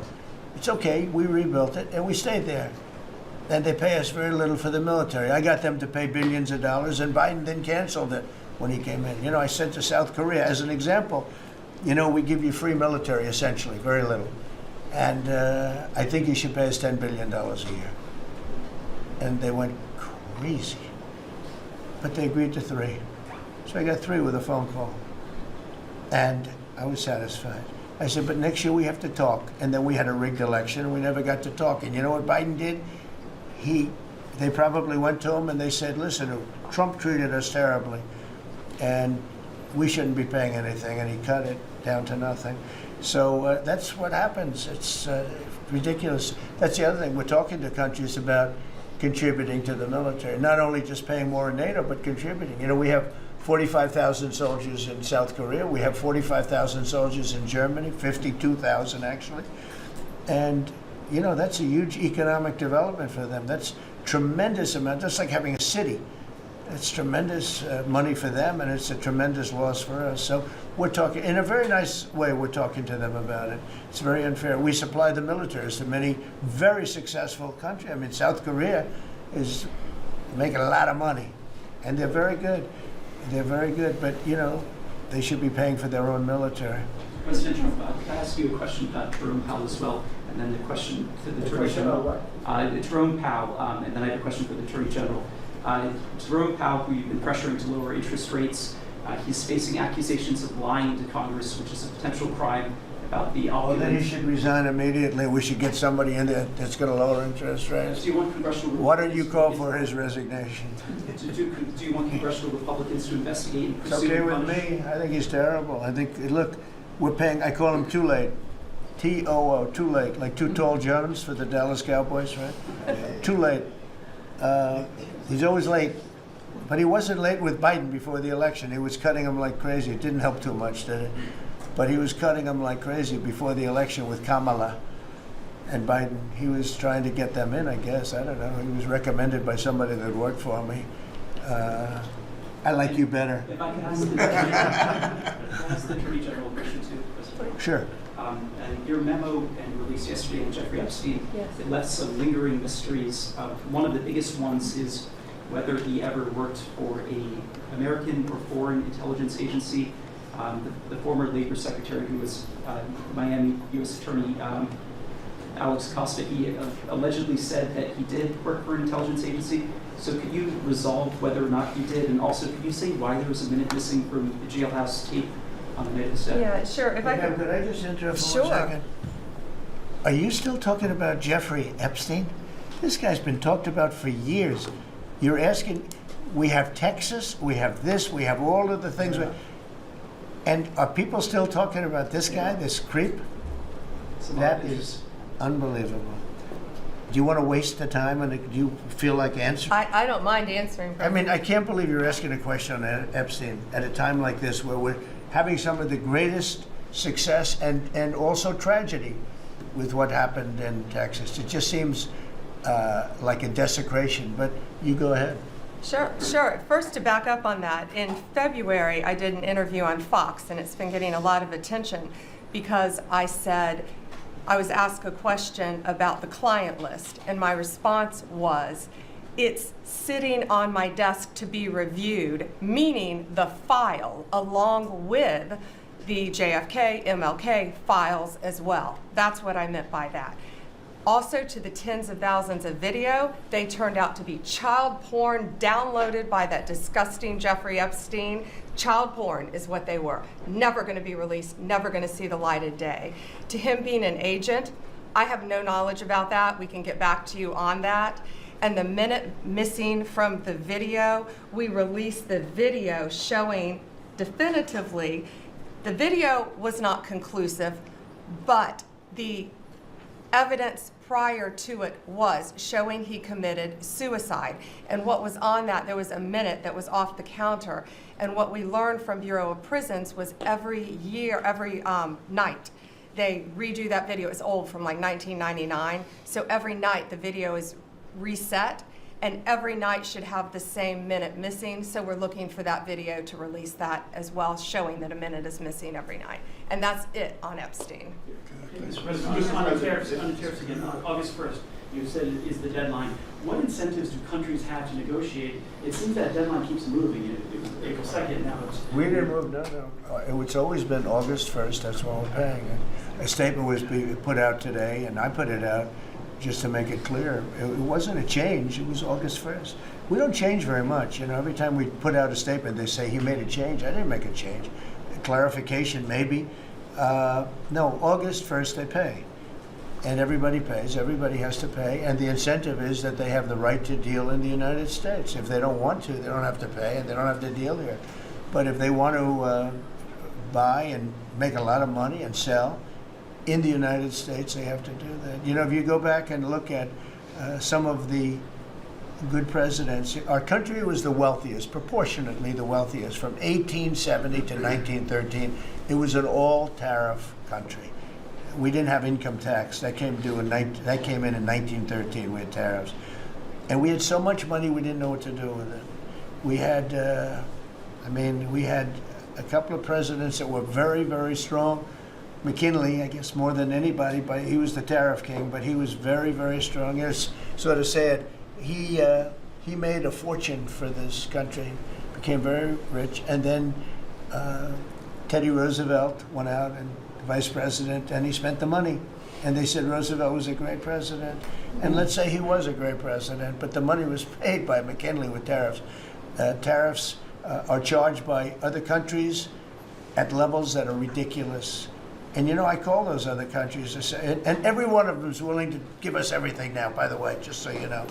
It's okay, we rebuilt it and we stayed there. And they pay us very little for the military. I got them to pay billions of dollars, and Biden then canceled it when he came in. I sent to South Korea as an example. We give you free military, essentially, very little. And I think you should pay us $10 billion a year. And they went crazy. But they agreed to 3. So I got 3 with a phone call. And I was satisfied. I said, but next year we have to talk. And then we had a rigged election, and we never got to talk. And you know what Biden did? They probably went to him and they said, listen, Trump treated us terribly and we shouldn't be paying anything, and he cut it down to nothing. So that's what happens. It's ridiculous. That's the other thing. We're talking to countries about contributing to the military, not only just paying more in NATO, but contributing. We have 45,000 soldiers in South Korea. We have 45,000 soldiers in Germany, 52,000 actually. And that's a huge economic development for them. That's tremendous amount, just like having a city. It's tremendous money for them, and it's a tremendous loss for us. So we're talking, in a very nice way, we're talking to them about it. It's very unfair. We supply the militaries to many very successful countries. I mean, South Korea is making a lot of money, and they're very good. They're very good, but, they should be paying for their own military. President Trump, could I ask you a question about Jerome Powell as well, and then the question to the Attorney General? Jerome Powell, and then I have a question for the Attorney General. Jerome Powell, who you've been pressuring to lower interest rates, he's facing accusations of lying to Congress, which is a potential crime about the opulence. Well, then he should resign immediately. We should get somebody in there that's going to lower interest rates. Do you want congressional Why don't you call for his resignation? Do you want congressional Republicans to investigate and It's pursue okay and with punish? me. I think he's terrible. I think, look, we're paying, I call him too late. T-O-O, too late. Like Too Tall Jones for the Dallas Cowboys, right? Too late. He's always late. But he wasn't late with Biden before the election. He was cutting him like crazy. It didn't help too much, did it? But he was cutting him like crazy before the election with Kamala and Biden. He was trying to get them in, I guess. I don't know. He was recommended by somebody that worked for me. I like you better. If I could ask the Attorney General a question too, President. Sure. And your memo and release yesterday on Jeffrey Epstein, it left some lingering mysteries. One of the biggest ones is whether he ever worked for an American or foreign intelligence agency. The former Labor Secretary, who was Miami U.S. Attorney Alex Costa, he allegedly said that he did work for an intelligence agency. So could you resolve whether or not he did? And also, could you say why there was a minute missing from the jailhouse tape on the night of the step? Yeah, sure. If I Ma'am, could. could I just interrupt for Sure. 1 second? Are you still talking about Jeffrey Epstein? This guy's been talked about for years. You're asking, we have Texas, we have this, we have all of the things. And are people still talking about this guy, this creep? That is unbelievable. Do you want to waste the time and do you feel like answering? I don't mind answering. I mean, I can't believe you're asking a question on Epstein at a time like this where we're having some of the greatest success and also tragedy with what happened in Texas. It just seems like a desecration, but you go ahead. Sure. First, to back up on that, in February, I did an interview on Fox, and it's been getting a lot of attention because I said, I was asked a question about the client list, and my response was, it's sitting on my desk to be reviewed, meaning the file along with the JFK, MLK files as well. That's what I meant by that. Also, to the tens of thousands of video, they turned out to be child porn downloaded by that disgusting Jeffrey Epstein. Child porn is what they were. Never going to be released, never going to see the light of day. To him being an agent, I have no knowledge about that. We can get back to you on that. And the minute missing from the video, we released the video showing definitively the video was not conclusive, but the evidence prior to it was showing he committed suicide. And what was on that, there was a minute that was off the counter. And what we learned from Bureau of Prisons was every night, they redo that video. It's old, from like 1999. So every night the video is reset, and every night should have the same minute missing. So we're looking for that video to release that as well, showing that a minute is missing every night. And that's it on Epstein. Mr. President, just on the tariffs again, August 1st, you said is the deadline. What incentives do countries have to negotiate? It seems that deadline keeps moving. It was April 2nd, now it's... We didn't move, no. It's always been August 1st, that's what we're paying. A statement was put out today, and I put it out just to make it clear. It wasn't a change, it was August 1st. We don't change very much. You know, every time we put out a statement, they say, he made a change. I didn't make a change. A clarification, maybe. No, August 1st they pay. And everybody pays, everybody has to pay, and the incentive is that they have the right to deal in the United States. If they don't want to, they don't have to pay, and they don't have to deal here. But if they want to buy and make a lot of money and sell in the United States, they have to do that. You know, if you go back and look at some of the good presidents, our country was the wealthiest, proportionately the wealthiest, from 1870 to 1913. It was an all-tariff country. We didn't have income tax. That came in in 1913. We had tariffs, and we had so much money we didn't know what to do with it. We had, we had a couple of presidents that were very, very strong. McKinley, I guess, more than anybody, but he was the tariff king. But he was very, very strong. As sort of said, he made a fortune for this country, became very rich, and then Teddy Roosevelt went out and vice president, and he spent the money. And they said Roosevelt was a great president. And let's say he was a great president, but the money was paid by McKinley with tariffs. Tariffs are charged by other countries at levels that are ridiculous. And you know, I call those other countries to say, and every one of them is willing to give us everything now, by the way, just so you know.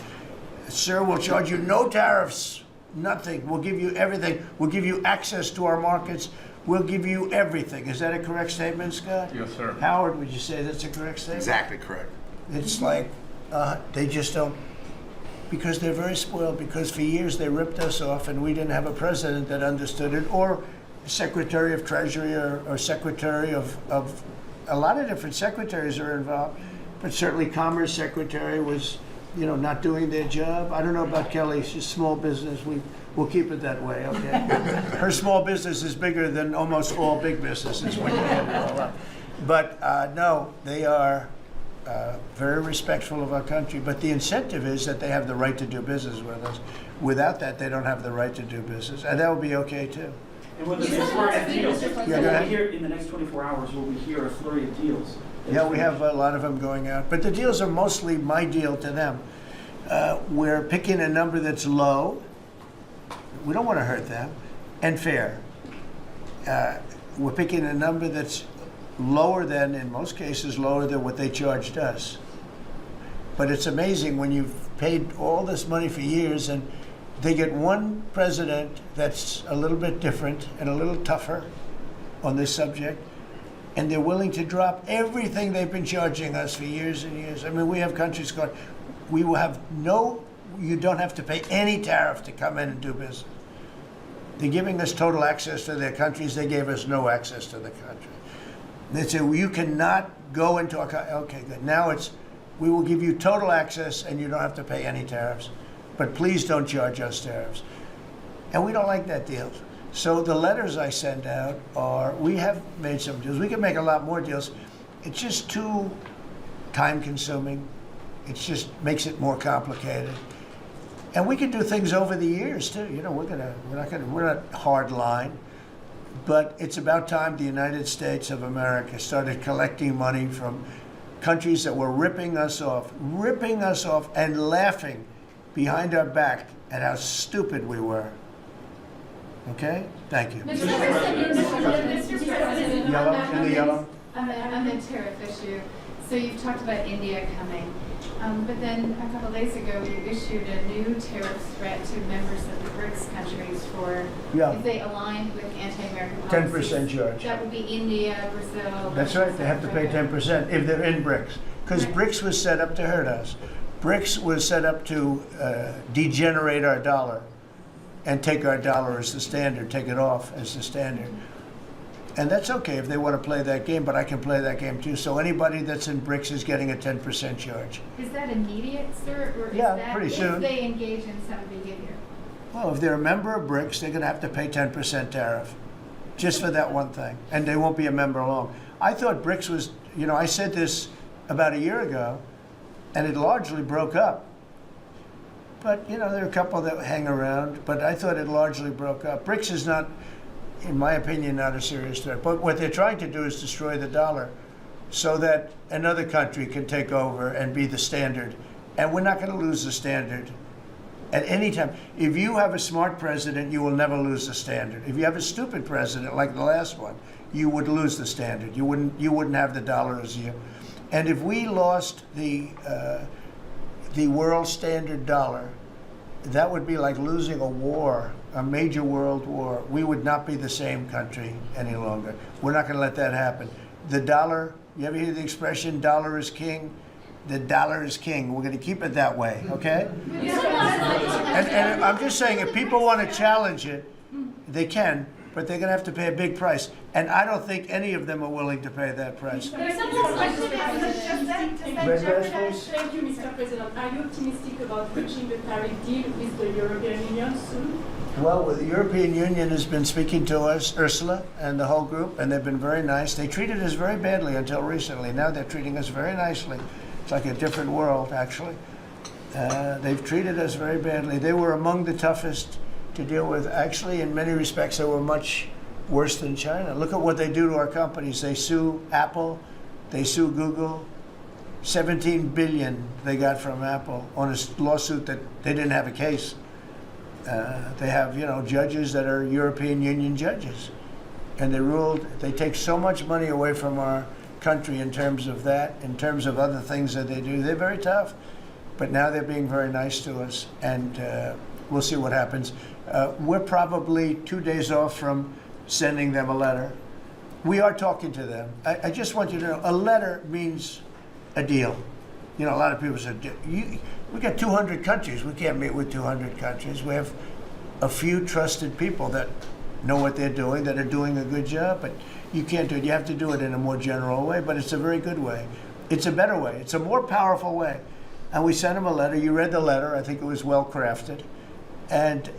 Sir, we'll charge you no tariffs, nothing. We'll give you everything. We'll give you access to our markets. We'll give you everything. Is that a correct statement, Scott? Yes, sir. Howard, would you say that's a correct statement? Exactly correct. It's like they just don't, because they're very spoiled, because for years they ripped us off and we didn't have a president that understood it, or Secretary of Treasury or Secretary of a lot of different secretaries are involved, but certainly Commerce Secretary was not doing their job. I don't know about Kelly. She's small business. We'll keep it that way, okay? Her small business is bigger than almost all big businesses when you add it all up. But no, they are very respectful of our country. But the incentive is that they have the right to do business with us. Without that, they don't have the right to do business, and that would be okay too. And when the flurry of deals, Yeah, go ahead. here in the next 24 hours, will we hear a flurry of deals? Yeah, we have a lot of them going out, but the deals are mostly my deal to them. We're picking a number that's low. We don't want to hurt them, and fair. We're picking a number that's lower than, in most cases, lower than what they charged us. But it's amazing when you've paid all this money for years and they get one president that's a little bit different and a little tougher on this subject, and they're willing to drop everything they've been charging us for years and years. I mean, we have countries going, you don't have to pay any tariff to come in and do business. They're giving us total access to their countries. They gave us no access to the country. They say, well, you cannot go into our country. Okay, good. Now we will give you total access and you don't have to pay any tariffs. But please don't charge us tariffs. And we don't like that deal. So the letters I send out are, we have made some deals. We can make a lot more deals. It's just too time consuming. It just makes it more complicated. And we can do things over the years too. We're not hard line. But it's about time the United States of America started collecting money from countries that were ripping us off and laughing behind our back at how stupid we were. Okay? Thank you. Mr. President, Yellow, in the yellow. On the tariff issue, so you've talked about India coming, but then a couple days ago you issued a new tariff threat to members of the BRICS countries for if they aligned with anti-American policies. 10% charge. That would be India, Brazil. That's Russia, right. They have to South pay Korea. 10% if they're in BRICS. Because Right. BRICS was set up to hurt us. BRICS was set up to degenerate our dollar and take our dollar as the standard, take it off as the standard. And that's okay if they want to play that game, but I can play that game too. So anybody that's in BRICS is getting a 10% charge. Is that immediate, sir, or is Yeah, that pretty soon. if they engage in some behavior? Well, if they're a member of BRICS, they're going to have to pay 10% tariff just for that one thing. And they won't be a member long. I thought BRICS was, I said this about a year ago, and it largely broke up. But, there are a couple that hang around, but I thought it largely broke up. BRICS is not, in my opinion, not a serious threat. But what they're trying to do is destroy the dollar so that another country can take over and be the standard. And we're not going to lose the standard at any time. If you have a smart president, you will never lose the standard. If you have a stupid president, like the last one, you would lose the standard. You wouldn't have the dollar as you. And if we lost the world standard dollar, that would be like losing a war, a major world war. We would not be the same country any longer. We're not going to let that happen. The dollar, you ever hear the expression, dollar is king? The dollar is king. We're going to keep it that way, okay? And I'm just saying, if people want to challenge it, they can, but they're going to have to pay a big price. And I don't think any of them are willing to pay that price. Thank you, Mr. President. Are you optimistic about reaching the tariff deal with the European Union soon? Well, the European Union has been speaking to us, Ursula and the whole group, and they've been very nice. They treated us very badly until recently. Now they're treating us very nicely. It's like a different world, actually. They've treated us very badly. They were among the toughest to deal with. Actually, in many respects, they were much worse than China. Look at what they do to our companies. They sue Apple. They sue Google. $17 billion they got from Apple on a lawsuit that they didn't have a case. They have, judges that are European Union judges. And they ruled, they take so much money away from our country in terms of that, in terms of other things that they do. They're very tough. But now they're being very nice to us. And we'll see what happens. We're probably 2 days off from sending them a letter. We are talking to them. I just want you to know, a letter means a deal. A lot of people said, we got 200 countries. We can't meet with 200 countries. We have a few trusted people that know what they're doing, that are doing a good job, but you can't do it. You have to do it in a more general way, but it's a very good way. It's a better way. It's a more powerful way. And we sent them a letter. You read the letter. I think it was well crafted. And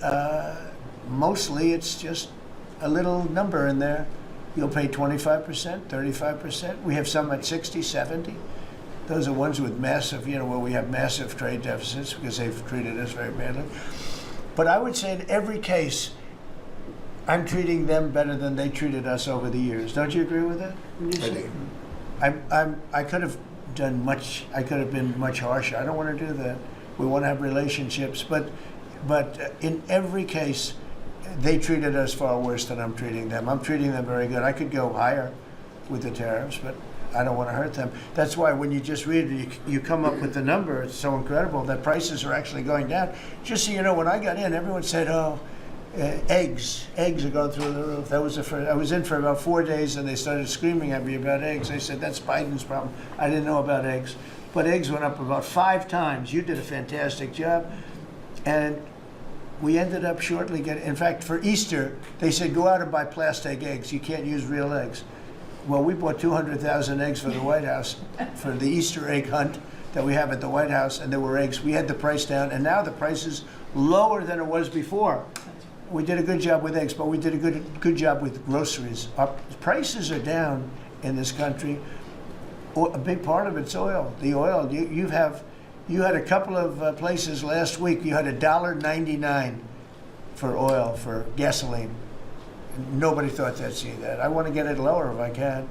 mostly it's just a little number in there. You'll pay 25%, 35%. We have some at 60, 70. Those are ones with massive, where we have massive trade deficits because they've treated us very badly. But I would say in every case, I'm treating them better than they treated us over the years. Don't you agree with that? I do. I could have done much. I could have been much harsher. I don't want to do that. We want to have relationships, but in every case, they treated us far worse than I'm treating them. I'm treating them very good. I could go higher with the tariffs, but I don't want to hurt them. That's why when you just read it, you come up with the number. It's so incredible that prices are actually going down. Just so you know, when I got in, everyone said, "Oh, eggs are going through the roof." That was the first. I was in for about 4 days, and they started screaming at me about eggs. They said, "That's Biden's problem." I didn't know about eggs, but eggs went up about 5 times. You did a fantastic job, and we ended up shortly getting. In fact, for Easter, they said, "Go out and buy plastic eggs. You can't use real eggs." Well, we bought 200,000 eggs for the White House for the Easter egg hunt that we have at the White House, and there were eggs. We had the price down, and now the price is lower than it was before. We did a good job with eggs, but we did a good job with groceries. Our prices are down in this country. A big part of it's oil. The oil, you had a couple of places last week. You had $1.99 for oil, for gasoline. Nobody thought they'd see that. I want to get it lower if I can,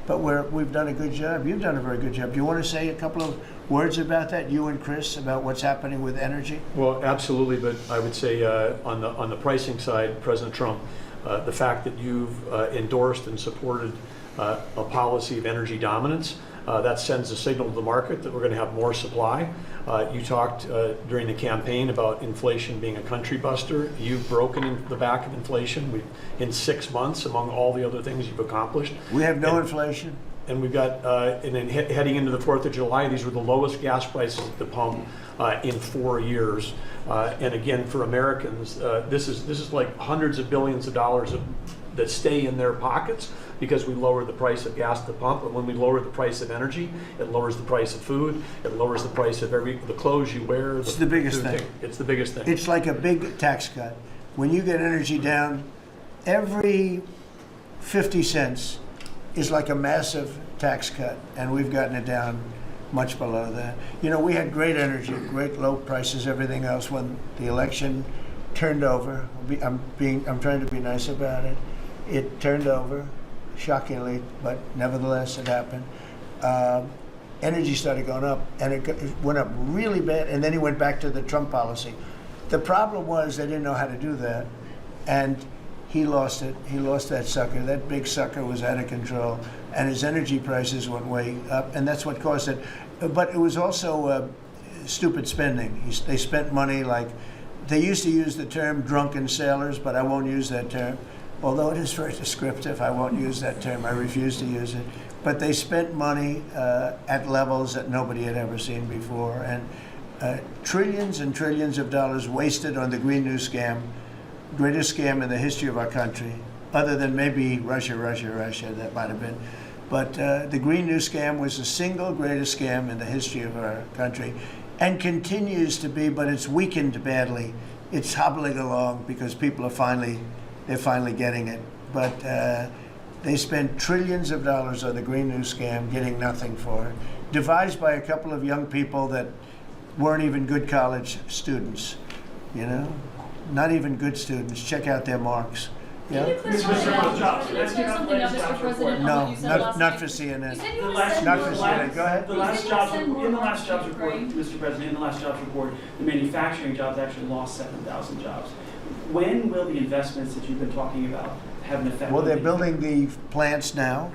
but we've done a good job. You've done a very good job. Do you want to say a couple of words about that, you and Chris, about what's happening with energy? Well, absolutely, but I would say on the pricing side, President Trump, the fact that you've endorsed and supported a policy of energy dominance, that sends a signal to the market that we're going to have more supply. You talked during the campaign about inflation being a country buster. You've broken in the back of inflation. In 6 months, among all the other things you've accomplished. We have no inflation. And we've got, and then heading into the 4th of July, these were the lowest gas prices at the pump in 4 years. And again, for Americans, this is like hundreds of billions of dollars that stay in their pockets because we lower the price of gas at the pump. And when we lower the price of energy, it lowers the price of food. It lowers the price of the clothes you wear. It's the biggest thing. It's the biggest thing. It's like a big tax cut. When you get energy down, every 50 cents is like a massive tax cut, and we've gotten it down much below that. We had great energy, great low prices, everything else. When the election turned over, I'm trying to be nice about it. It turned over, shockingly, but nevertheless it happened. Energy started going up, and it went up really bad, and then he went back to the Trump policy. The problem was they didn't know how to do that, and he lost it. He lost that sucker. That big sucker was out of control, and his energy prices went way up, and that's what caused it. But it was also stupid spending. They spent money like, they used to use the term drunken sailors, but I won't use that term. Although it is very descriptive, I won't use that term. I refuse to use it. But they spent money at levels that nobody had ever seen before, and trillions and trillions of dollars wasted on the Green New Scam, greatest scam in the history of our country, other than maybe Russia, that might have been. But the Green New Scam was the single greatest scam in the history of our country, and continues to be, but it's weakened badly. It's hobbling along because people are finally getting it. But they spent trillions of dollars on the Green New Scam, getting nothing for it. Devised by a couple of young people that weren't even good college students, not even good students. Check out their marks. Can you clarify something else, Mr. President, on what you said last not night? for CNN. You said you Not for CNN. Go ahead. In the last jobs report, Mr. President, in the last jobs report, the manufacturing jobs actually lost 7,000 jobs. When will the investments that you've been talking about have an effect? Well, they're building the plants now.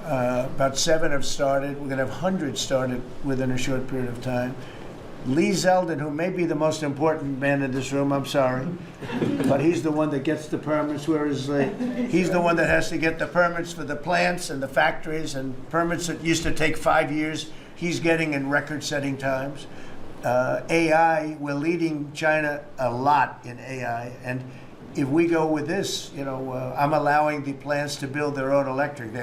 About 7 have started. We're going to have hundreds started within a short period of time. Lee Zeldin, who may be the most important man in this room, I'm sorry, but he's the one that gets the permits, whereas he's the one that has to get the permits for the plants and the factories, and permits that used to take 5 years, he's getting in record-setting times. AI, we're leading China a lot in AI, and if we go with this, I'm allowing the plants to build their own electric.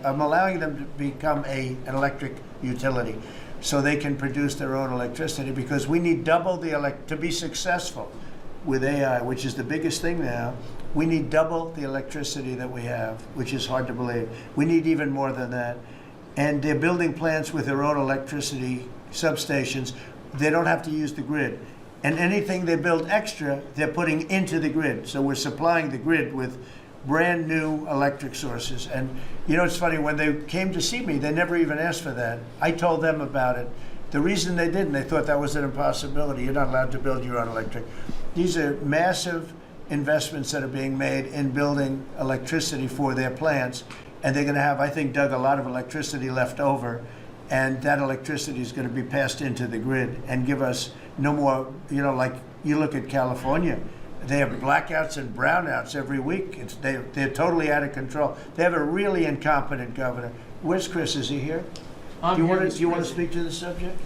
I'm allowing them to become an electric utility. so they can produce their own electricity, because we need double the to be successful with AI, which is the biggest thing now. We need double the electricity that we have, which is hard to believe. We need even more than that. And they're building plants with their own electricity substations. They don't have to use the grid. And anything they build extra, they're putting into the grid. So we're supplying the grid with brand new electric sources. And you know, it's funny, when they came to see me, they never even asked for that. I told them about it. The reason they didn't, they thought that was an impossibility. You're not allowed to build your own electric. These are massive investments that are being made in building electricity for their plants. And they're going to have, I think, Doug, a lot of electricity left over. And that electricity is going to be passed into the grid and give us no more, you know, like you look at California. They have blackouts and brownouts every week. They're totally out of control. They have a really incompetent governor. Where's Chris? Is he here? Do you want to speak to the subject?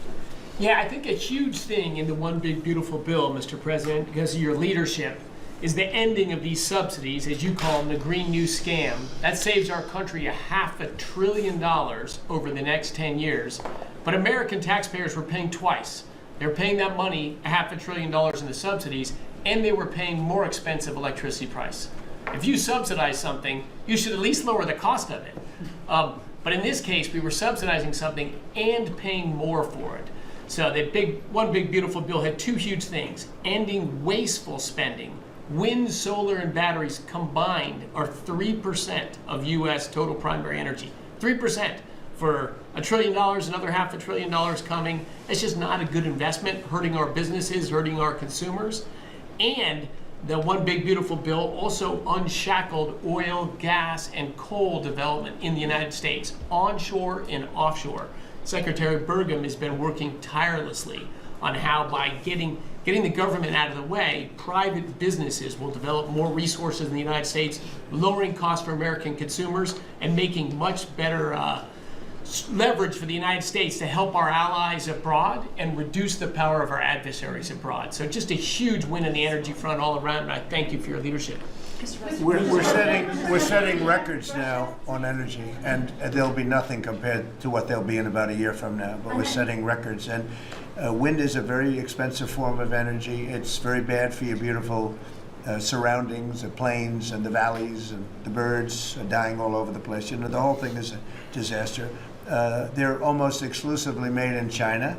Yeah, I think a huge thing in the One Big Beautiful Bill, Mr. President, because of your leadership, is the ending of these subsidies, as you call them, the Green New Scam. That saves our country $500 billion over the next 10 years. But American taxpayers were paying twice. They're paying that money, $500 billion in the subsidies, and they were paying more expensive electricity price. If you subsidize something, you should at least lower the cost of it. But in this case, we were subsidizing something and paying more for it. So the One Big Beautiful Bill had two huge things: ending wasteful spending. Wind, solar, and batteries combined are 3% of U.S. total primary energy. 3%. For $1 trillion, another $500 billion coming. It's just not a good investment, hurting our businesses, hurting our consumers. And the One Big Beautiful Bill also unshackled oil, gas, and coal development in the United States, onshore and offshore. Secretary Burgum has been working tirelessly on how, by getting the government out of the way, private businesses will develop more resources in the United States, lowering costs for American consumers and making much better leverage for the United States to help our allies abroad and reduce the power of our adversaries abroad. So just a huge win on the energy front all around, and I thank you for your leadership. We're setting records now on energy, and there'll be nothing compared to what they'll be in about a year from now. But we're setting records, and wind is a very expensive form of energy. It's very bad for your beautiful surroundings, the plains and the valleys, and the birds are dying all over the place. You know, the whole thing is a disaster. They're almost exclusively made in China.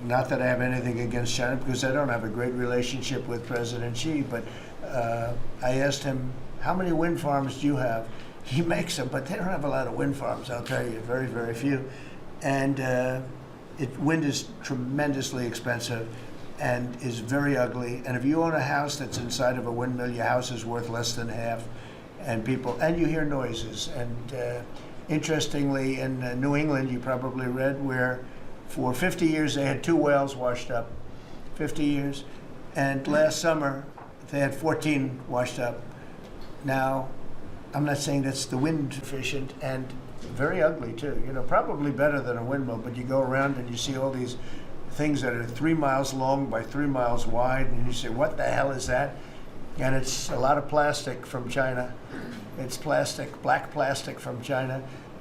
Not that I have anything against China, because I don't have a great relationship with President Xi, but I asked him, how many wind farms do you have? He makes them, but they don't have a lot of wind farms, I'll tell you, very, very few. And wind is tremendously expensive and is very ugly. And if you own a house that's inside of a windmill, your house is worth less than half. And you hear noises. And interestingly, in New England, you probably read, where for 50 years they had 2 whales washed up, 50 years. And last summer, they had 14 washed up. Now, I'm not saying that's the wind efficient, and very ugly too. You know, probably better than a windmill, but you go around and you see all these things that are 3 miles long by 3 miles wide, and you say, what the hell is that? And it's a lot of plastic from China. It's plastic, black plastic from China.